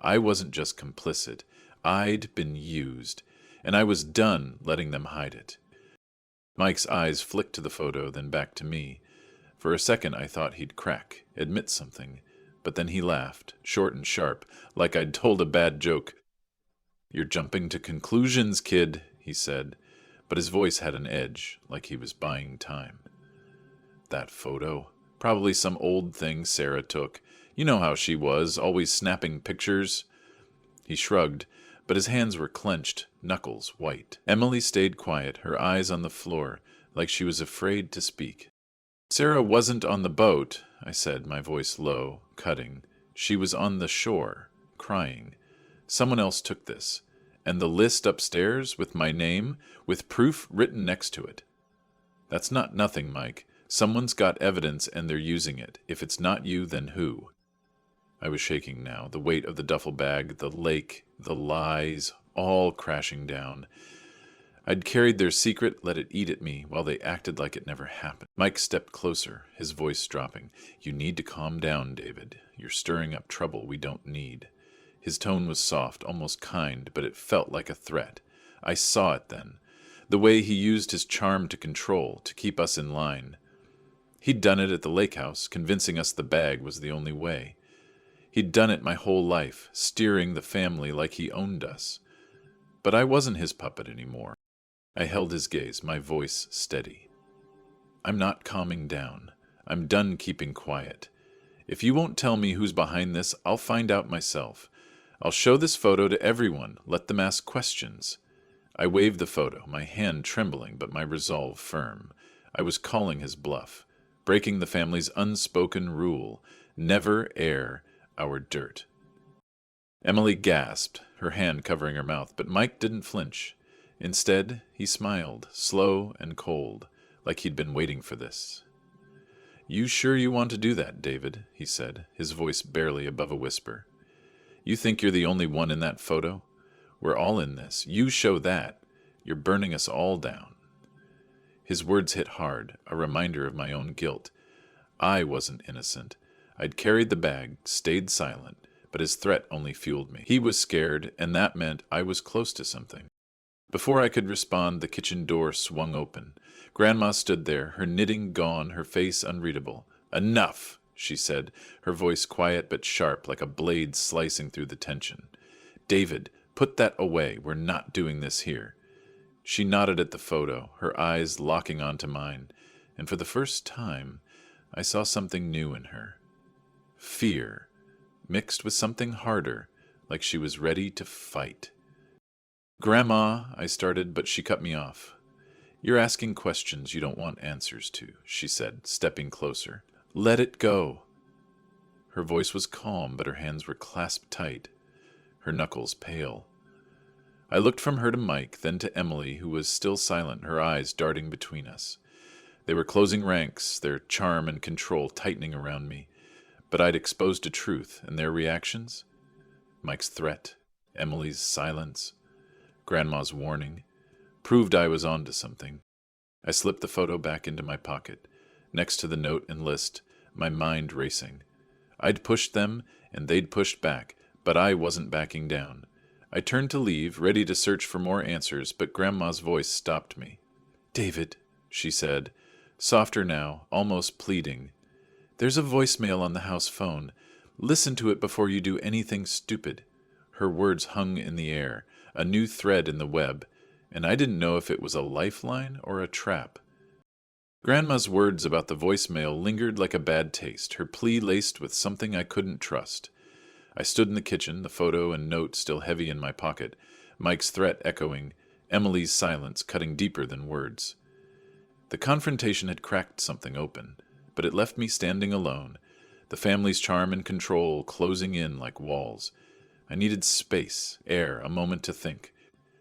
A: I wasn't just complicit. I'd been used, and I was done letting them hide it. Mike's eyes flicked to the photo, then back to me. For a second I thought he'd crack, admit something, but then he laughed, short and sharp, like I'd told a bad joke. You're jumping to conclusions, kid, he said, but his voice had an edge, like he was buying time. That photo, probably some old thing Sarah took. You know how she was, always snapping pictures. He shrugged, but his hands were clenched, knuckles white. Emily stayed quiet, her eyes on the floor, like she was afraid to speak. Sarah wasn't on the boat, I said, my voice low, cutting. She was on the shore, crying. Someone else took this. And the list upstairs, with my name, with proof written next to it. That's not nothing, Mike. Someone's got evidence and they're using it. If it's not you, then who? I was shaking now, the weight of the duffel bag, the lake, the lies, all crashing down. I'd carried their secret, let it eat at me, while they acted like it never happened. Mike stepped closer, his voice dropping. You need to calm down, David. You're stirring up trouble we don't need. His tone was soft, almost kind, but it felt like a threat. I saw it then. The way he used his charm to control, to keep us in line. He'd done it at the lake house, convincing us the bag was the only way. He'd done it my whole life, steering the family like he owned us. But I wasn't his puppet anymore. I held his gaze, my voice steady. I'm not calming down. I'm done keeping quiet. If you won't tell me who's behind this, I'll find out myself. I'll show this photo to everyone. Let them ask questions. I waved the photo, my hand trembling, but my resolve firm. I was calling his bluff, breaking the family's unspoken rule, never air our dirt. Emily gasped, her hand covering her mouth, but Mike didn't flinch. Instead, he smiled, slow and cold, like he'd been waiting for this. You sure you want to do that, David? He said, his voice barely above a whisper. You think you're the only one in that photo? We're all in this. You show that. You're burning us all down. His words hit hard, a reminder of my own guilt. I wasn't innocent. I'd carried the bag, stayed silent, but his threat only fueled me. He was scared, and that meant I was close to something. Before I could respond, the kitchen door swung open. Grandma stood there, her knitting gone, her face unreadable. Enough, she said, her voice quiet but sharp, like a blade slicing through the tension. David, put that away. We're not doing this here. She nodded at the photo, her eyes locking onto mine, and for the first time, I saw something new in her. Fear, mixed with something harder, like she was ready to fight. Grandma, I started, but she cut me off. You're asking questions you don't want answers to, she said, stepping closer. Let it go. Her voice was calm, but her hands were clasped tight, her knuckles pale. I looked from her to Mike, then to Emily, who was still silent, her eyes darting between us. They were closing ranks, their charm and control tightening around me. But I'd exposed a truth, and their reactions? Mike's threat, Emily's silence, Grandma's warning, proved I was onto something. I slipped the photo back into my pocket, next to the note and list, my mind racing. I'd pushed them, and they'd pushed back, but I wasn't backing down. I turned to leave, ready to search for more answers, but Grandma's voice stopped me. David, she said, softer now, almost pleading. There's a voicemail on the house phone. Listen to it before you do anything stupid. Her words hung in the air, a new thread in the web, and I didn't know if it was a lifeline or a trap. Grandma's words about the voicemail lingered like a bad taste, her plea laced with something I couldn't trust. I stood in the kitchen, the photo and note still heavy in my pocket, Mike's threat echoing, Emily's silence cutting deeper than words. The confrontation had cracked something open, but it left me standing alone, the family's charm and control closing in like walls. I needed space, air, a moment to think.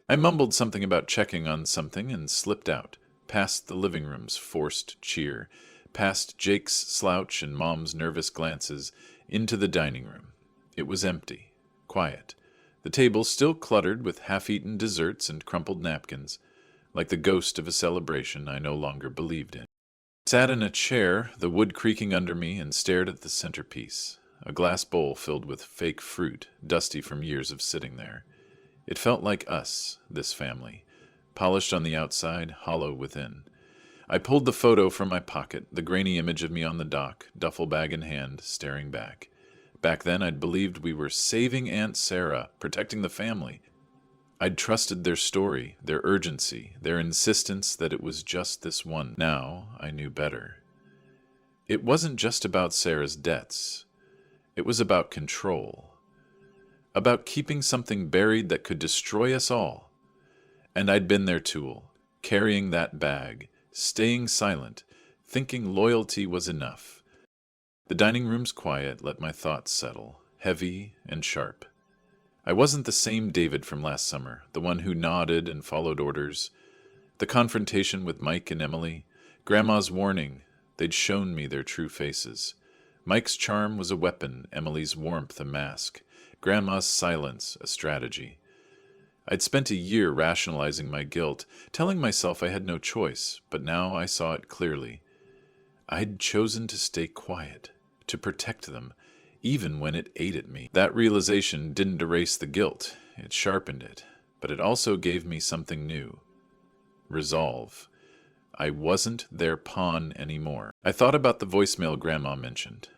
A: I mumbled something about checking on something and slipped out, past the living room's forced cheer, past Jake's slouch and Mom's nervous glances, into the dining room. It was empty, quiet, the table still cluttered with half-eaten desserts and crumpled napkins, like the ghost of a celebration I no longer believed in. I sat in a chair, the wood creaking under me, and stared at the centerpiece. A glass bowl filled with fake fruit, dusty from years of sitting there. It felt like us, this family, polished on the outside, hollow within. I pulled the photo from my pocket, the grainy image of me on the dock, duffel bag in hand, staring back. Back then I'd believed we were saving Aunt Sarah, protecting the family. I'd trusted their story, their urgency, their insistence that it was just this one. Now I knew better. It wasn't just about Sarah's debts. It was about control. about keeping something buried that could destroy us all. And I'd been their tool, carrying that bag, staying silent, thinking loyalty was enough. The dining room's quiet let my thoughts settle, heavy and sharp. I wasn't the same David from last summer, the one who nodded and followed orders. The confrontation with Mike and Emily, Grandma's warning, they'd shown me their true faces. Mike's charm was a weapon, Emily's warmth a mask, Grandma's silence a strategy. I'd spent a year rationalizing my guilt, telling myself I had no choice, but now I saw it clearly. I'd chosen to stay quiet, to protect them, even when it ate at me. That realization didn't erase the guilt, it sharpened it, but it also gave me something new. Resolve. I wasn't their pawn anymore. I thought about the voicemail Grandma mentioned.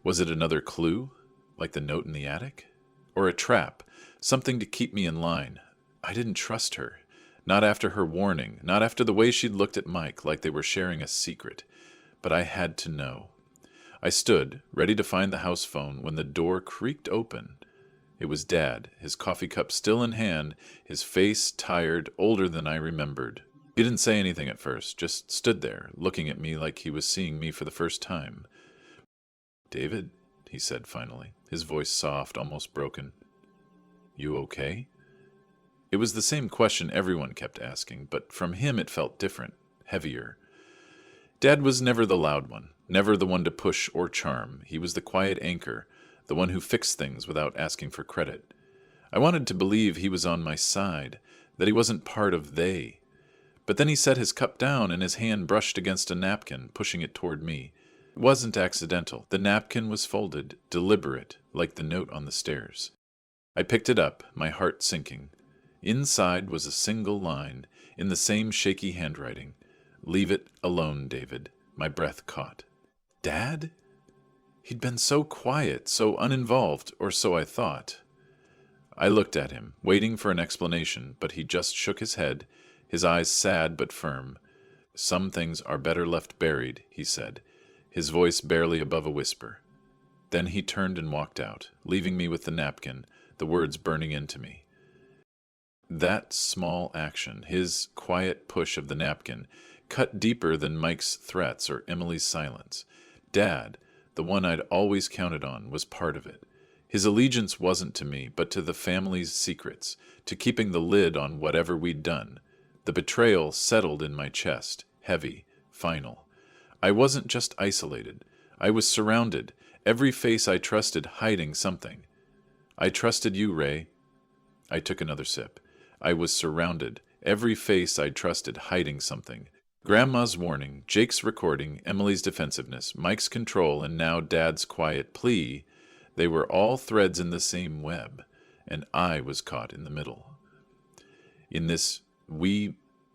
A: Was it another clue, like the note in the attic? Or a trap, something to keep me in line? I didn't trust her. Not after her warning, not after the way she'd looked at Mike like they were sharing a secret. But I had to know. I stood, ready to find the house phone, when the door creaked open. It was Dad, his coffee cup still in hand, his face tired, older than I remembered. He didn't say anything at first, just stood there, looking at me like he was seeing me for the first time. "David," he said finally, his voice soft, almost broken. "You okay?" It was the same question everyone kept asking, but from him it felt different, heavier. Dad was never the loud one, never the one to push or charm. He was the quiet anchor, the one who fixed things without asking for credit. I wanted to believe he was on my side, that he wasn't part of they. But then he set his cup down and his hand brushed against a napkin, pushing it toward me. It wasn't accidental. The napkin was folded, deliberate, like the note on the stairs. I picked it up, my heart sinking. Inside was a single line, in the same shaky handwriting. "Leave it alone, David." My breath caught. Dad? He'd been so quiet, so uninvolved, or so I thought. I looked at him, waiting for an explanation, but he just shook his head, his eyes sad but firm. "Some things are better left buried," he said, his voice barely above a whisper. Then he turned and walked out, leaving me with the napkin, the words burning into me. That small action, his quiet push of the napkin, cut deeper than Mike's threats or Emily's silence. Dad, the one I'd always counted on, was part of it. His allegiance wasn't to me, but to the family's secrets, to keeping the lid on whatever we'd done. The betrayal settled in my chest, heavy, final. I wasn't just isolated. I was surrounded, every face I trusted hiding something. "I trusted you, Ray." I took another sip. I was surrounded, every face I trusted hiding something. Grandma's warning, Jake's recording, Emily's defensiveness, Mike's control, and now Dad's quiet plea, they were all threads in the same web, and I was caught in the middle. In this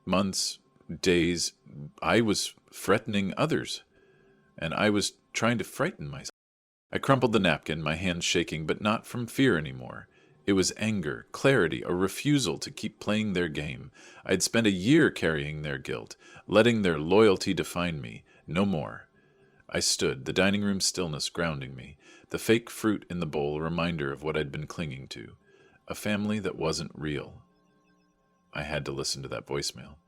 A: months, days, I was threatening others, and I was trying to frighten myself. I crumpled the napkin, my hands shaking, but not from fear anymore. It was anger, clarity, a refusal to keep playing their game. I'd spent a year carrying their guilt, letting their loyalty define me. No more. I stood, the dining room stillness grounding me, the fake fruit in the bowl a reminder of what I'd been clinging to. A family that wasn't real. I had to listen to that voicemail.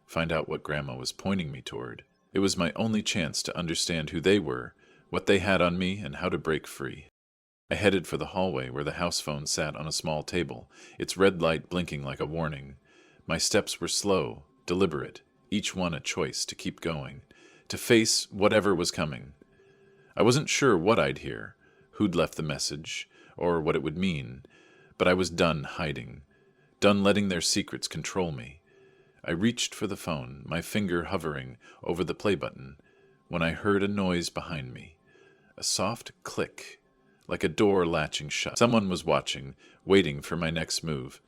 A: Find out what Grandma was pointing me toward. It was my only chance to understand who they were, what they had on me, and how to break free. I headed for the hallway where the house phone sat on a small table, its red light blinking like a warning. My steps were slow, deliberate, each one a choice to keep going, to face whatever was coming. I wasn't sure what I'd hear, who'd left the message, or what it would mean, but I was done hiding, done letting their secrets control me. I reached for the phone, my finger hovering over the play button, when I heard a noise behind me, a soft click, like a door latching shut. Someone was watching, waiting for my next move.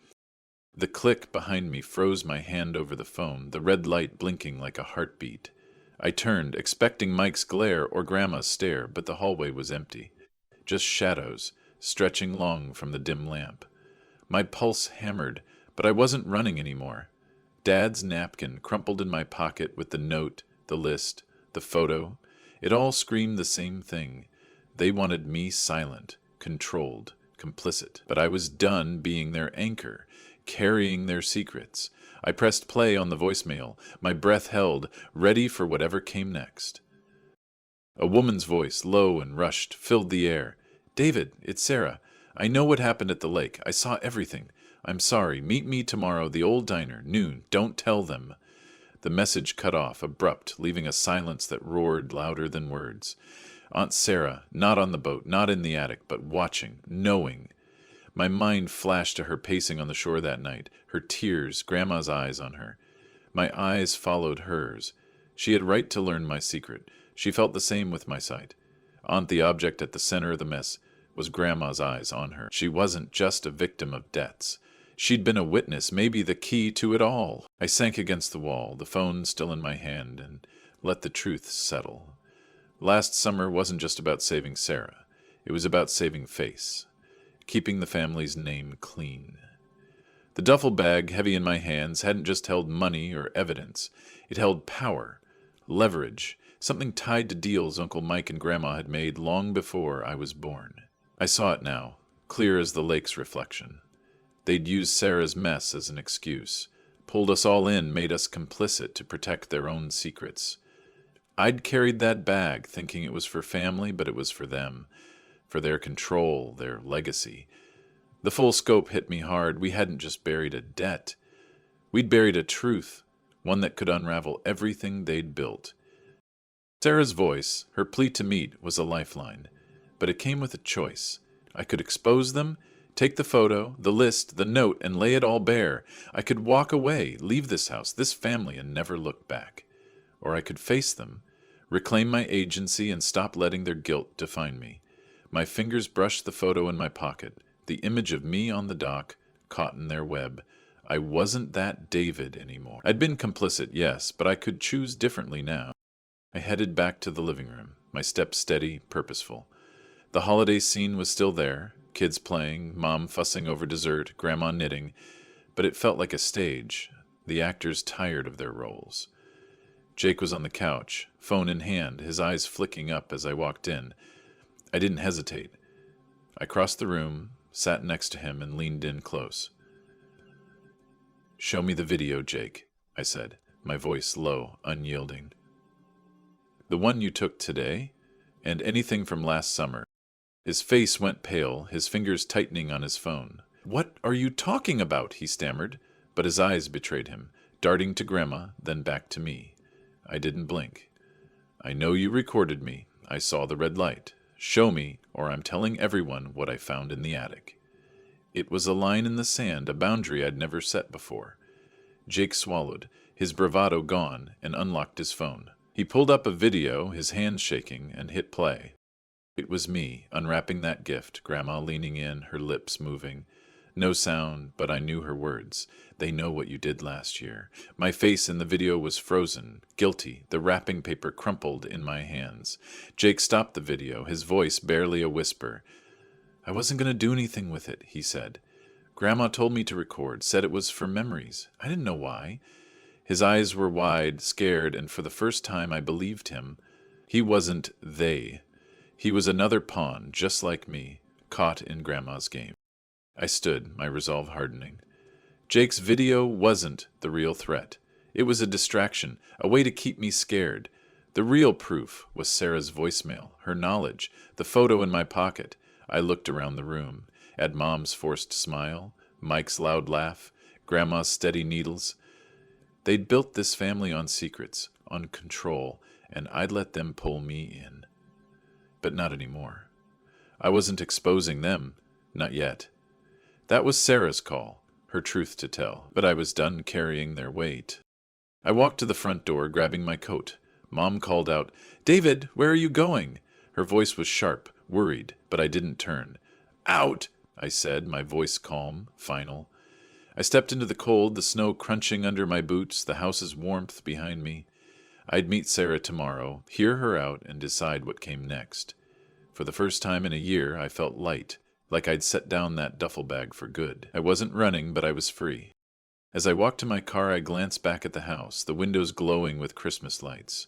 A: The click behind me froze my hand over the phone, the red light blinking like a heartbeat. I turned, expecting Mike's glare or Grandma's stare, but the hallway was empty. Just shadows, stretching long from the dim lamp. My pulse hammered, but I wasn't running anymore. Dad's napkin crumpled in my pocket with the note, the list, the photo. It all screamed the same thing. They wanted me silent, controlled, complicit. But I was done being their anchor, carrying their secrets. I pressed play on the voicemail, my breath held, ready for whatever came next. A woman's voice, low and rushed, filled the air. "David, it's Sarah. I know what happened at the lake. I saw everything. I'm sorry. Meet me tomorrow, the old diner, noon. Don't tell them." The message cut off, abrupt, leaving a silence that roared louder than words. Aunt Sarah, not on the boat, not in the attic, but watching, knowing. My mind flashed to her pacing on the shore that night, her tears, Grandma's eyes on her. My eyes followed hers. She had right to learn my secret. She felt the same with my sight. Aunt, the object at the center of the mess, was Grandma's eyes on her. She wasn't just a victim of debts. She'd been a witness, maybe the key to it all. I sank against the wall, the phone still in my hand, and let the truth settle. Last summer wasn't just about saving Sarah. It was about saving face, keeping the family's name clean. The duffel bag, heavy in my hands, hadn't just held money or evidence. It held power, leverage, something tied to deals Uncle Mike and Grandma had made long before I was born. I saw it now, clear as the lake's reflection. They'd used Sarah's mess as an excuse, pulled us all in, made us complicit to protect their own secrets. I'd carried that bag, thinking it was for family, but it was for them, for their control, their legacy. The full scope hit me hard. We hadn't just buried a debt. We'd buried a truth, one that could unravel everything they'd built. Sarah's voice, her plea to meet, was a lifeline, but it came with a choice. I could expose them, take the photo, the list, the note, and lay it all bare. I could walk away, leave this house, this family, and never look back. Or I could face them, reclaim my agency, and stop letting their guilt define me. My fingers brushed the photo in my pocket, the image of me on the dock, caught in their web. I wasn't that David anymore. I'd been complicit, yes, but I could choose differently now. I headed back to the living room, my steps steady, purposeful. The holiday scene was still there, kids playing, Mom fussing over dessert, Grandma knitting, but it felt like a stage, the actors tired of their roles. Jake was on the couch, phone in hand, his eyes flicking up as I walked in. I didn't hesitate. I crossed the room, sat next to him, and leaned in close. "Show me the video, Jake," I said, my voice low, unyielding. "The one you took today, and anything from last summer." His face went pale, his fingers tightening on his phone. "What are you talking about?" he stammered, but his eyes betrayed him, darting to Grandma, then back to me. I didn't blink. "I know you recorded me. I saw the red light. Show me, or I'm telling everyone what I found in the attic." It was a line in the sand, a boundary I'd never set before. Jake swallowed, his bravado gone, and unlocked his phone. He pulled up a video, his hands shaking, and hit play. It was me, unwrapping that gift, Grandma leaning in, her lips moving. No sound, but I knew her words. "They know what you did last year." My face in the video was frozen, guilty, the wrapping paper crumpled in my hands. Jake stopped the video, his voice barely a whisper. "I wasn't going to do anything with it," he said. "Grandma told me to record, said it was for memories. I didn't know why." His eyes were wide, scared, and for the first time I believed him. He wasn't they. He was another pawn, just like me, caught in Grandma's game. I stood, my resolve hardening. Jake's video wasn't the real threat. It was a distraction, a way to keep me scared. The real proof was Sarah's voicemail, her knowledge, the photo in my pocket. I looked around the room, at Mom's forced smile, Mike's loud laugh, Grandma's steady needles. They'd built this family on secrets, on control, and I'd let them pull me in. But not anymore. I wasn't exposing them, not yet. That was Sarah's call, her truth to tell, but I was done carrying their weight. I walked to the front door, grabbing my coat. Mom called out, "David, where are you going?" Her voice was sharp, worried, but I didn't turn. "Out!" I said, my voice calm, final. I stepped into the cold, the snow crunching under my boots, the house's warmth behind me. I'd meet Sarah tomorrow, hear her out, and decide what came next. For the first time in a year, I felt light, like I'd set down that duffel bag for good. I wasn't running, but I was free. As I walked to my car, I glanced back at the house, the windows glowing with Christmas lights.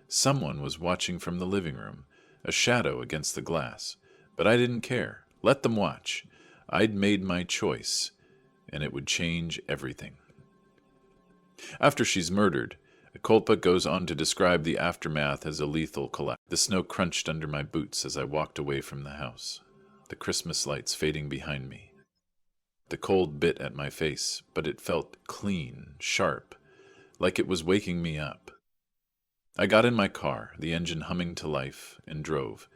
A: Someone was watching from the living room, a shadow against the glass. But I didn't care. Let them watch. I'd made my choice, and it would change everything. After she's murdered, Culpa goes on to describe the aftermath as a lethal collapse. The snow crunched under my boots as I walked away from the house, the Christmas lights fading behind me. The cold bit at my face, but it felt clean, sharp, like it was waking me up. I got in my car, the engine humming to life, and drove.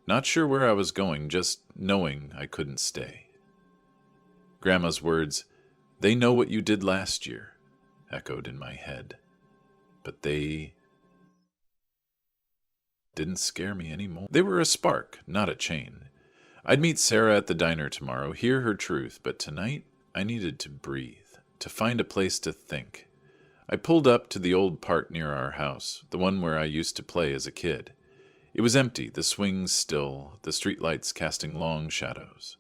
A: Not sure where I was going, just knowing I couldn't stay. Grandma's words, "They know what you did last year," echoed in my head. But they didn't scare me anymore. They were a spark, not a chain. I'd meet Sarah at the diner tomorrow, hear her truth, but tonight I needed to breathe, to find a place to think. I pulled up to the old park near our house, the one where I used to play as a kid. It was empty, the swings still, the streetlights casting long shadows.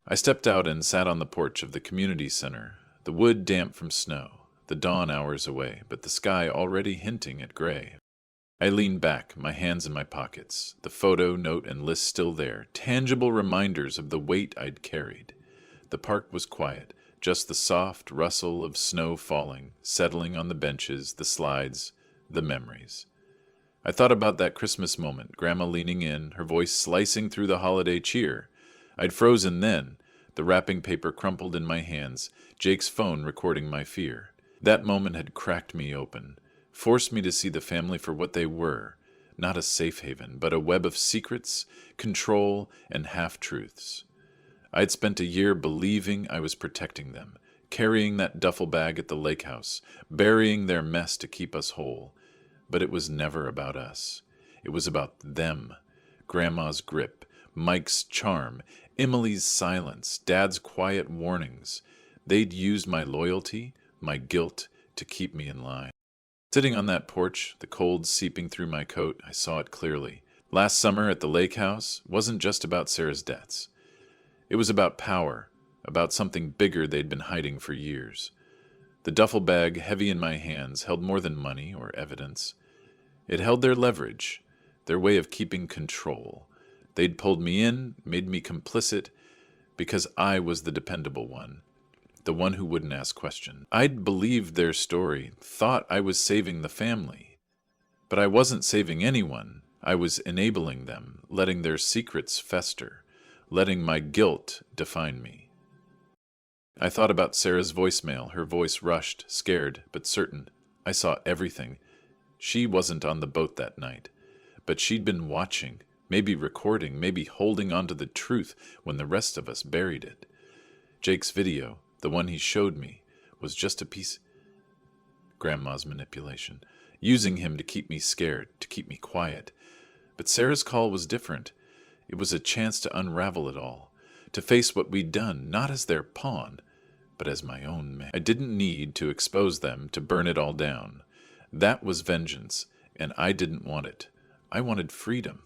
A: I stepped out and sat on the porch of the community center, the wood damp from snow, the dawn hours away, but the sky already hinting at gray. I leaned back, my hands in my pockets, the photo, note, and list still there, tangible reminders of the weight I'd carried. The park was quiet, just the soft rustle of snow falling, settling on the benches, the slides, the memories. I thought about that Christmas moment, Grandma leaning in, her voice slicing through the holiday cheer. I'd frozen then, the wrapping paper crumpled in my hands, Jake's phone recording my fear. That moment had cracked me open, forced me to see the family for what they were, not a safe haven, but a web of secrets, control, and half-truths. I'd spent a year believing I was protecting them, carrying that duffel bag at the lake house, burying their mess to keep us whole. But it was never about us. It was about them. Grandma's grip, Mike's charm, Emily's silence, Dad's quiet warnings. They'd used my loyalty, my guilt, to keep me in line. Sitting on that porch, the cold seeping through my coat, I saw it clearly. Last summer at the lake house wasn't just about Sarah's deaths. It was about power, about something bigger they'd been hiding for years. The duffel bag, heavy in my hands, held more than money or evidence. It held their leverage, their way of keeping control. They'd pulled me in, made me complicit, because I was the dependable one, the one who wouldn't ask questions. I'd believed their story, thought I was saving the family. But I wasn't saving anyone. I was enabling them, letting their secrets fester, letting my guilt define me. I thought about Sarah's voicemail, her voice rushed, scared, but certain. I saw everything. She wasn't on the boat that night, but she'd been watching, maybe recording, maybe holding on to the truth when the rest of us buried it. Jake's video, the one he showed me, was just a piece. Grandma's manipulation, using him to keep me scared, to keep me quiet. But Sarah's call was different. It was a chance to unravel it all, to face what we'd done, not as their pawn, but as my own man. I didn't need to expose them, to burn it all down. That was vengeance, and I didn't want it. I wanted freedom,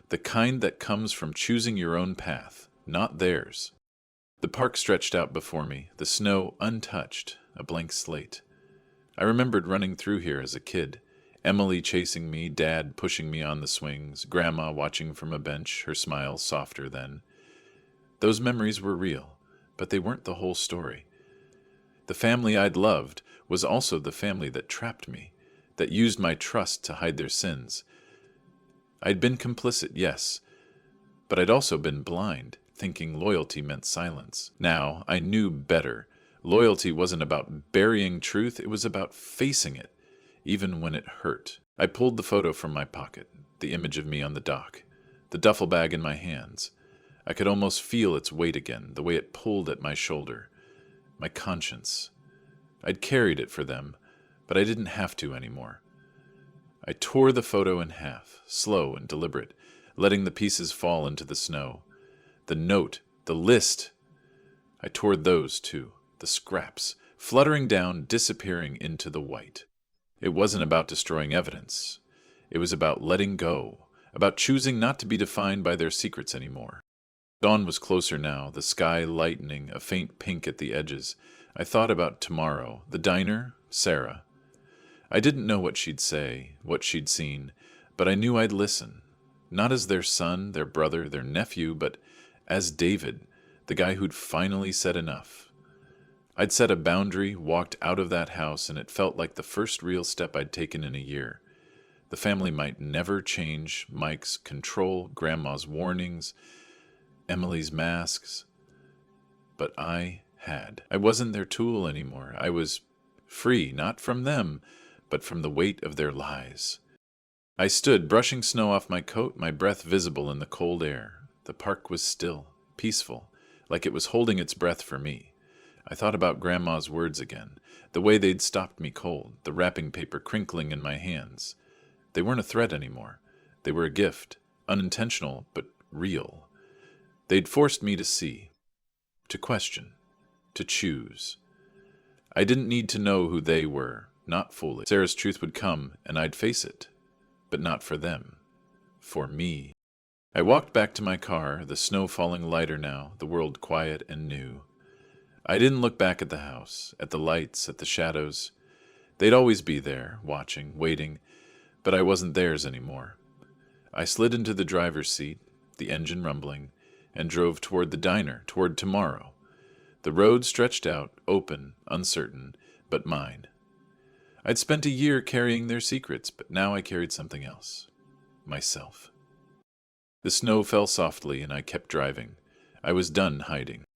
A: the kind that comes from choosing your own path, not theirs. The park stretched out before me, the snow untouched, a blank slate. I remembered running through here as a kid, Emily chasing me, Dad pushing me on the swings, Grandma watching from a bench, her smile softer then. Those memories were real, but they weren't the whole story. The family I'd loved was also the family that trapped me, that used my trust to hide their sins. I'd been complicit, yes, but I'd also been blind, thinking loyalty meant silence. Now I knew better. Loyalty wasn't about burying truth, it was about facing it, even when it hurt. I pulled the photo from my pocket, the image of me on the dock, the duffel bag in my hands. I could almost feel its weight again, the way it pulled at my shoulder. My conscience. I'd carried it for them, but I didn't have to anymore. I tore the photo in half, slow and deliberate, letting the pieces fall into the snow. The note, the list. I tore those too, the scraps, fluttering down, disappearing into the white. It wasn't about destroying evidence. It was about letting go, about choosing not to be defined by their secrets anymore. Dawn was closer now, the sky lightening, a faint pink at the edges. I thought about tomorrow, the diner, Sarah. I didn't know what she'd say, what she'd seen, but I knew I'd listen. Not as their son, their brother, their nephew, but as David, The guy who'd finally said enough. I'd set a boundary, walked out of that house, and it felt like the first real step I'd taken in a year. The family might never change Mike's control, Grandma's warnings, Emily's masks, but I had. I wasn't their tool anymore. I was free, not from them, but from the weight of their lies. I stood, brushing snow off my coat, my breath visible in the cold air. The park was still, peaceful, like it was holding its breath for me. I thought about Grandma's words again, the way they'd stopped me cold, the wrapping paper crinkling in my hands. They weren't a threat anymore. They were a gift, unintentional, but real. They'd forced me to see, to question, to choose. I didn't need to know who they were, not fully. Sarah's truth would come, and I'd face it. But not for them. For me. I walked back to my car, the snow falling lighter now, the world quiet and new. I didn't look back at the house, at the lights, at the shadows. They'd always be there, watching, waiting, but I wasn't theirs anymore. I slid into the driver's seat, the engine rumbling, and drove toward the diner, toward tomorrow. The road stretched out, open, uncertain, but mine. I'd spent a year carrying their secrets, but now I carried something else. Myself. The snow fell softly, and I kept driving. I was done hiding.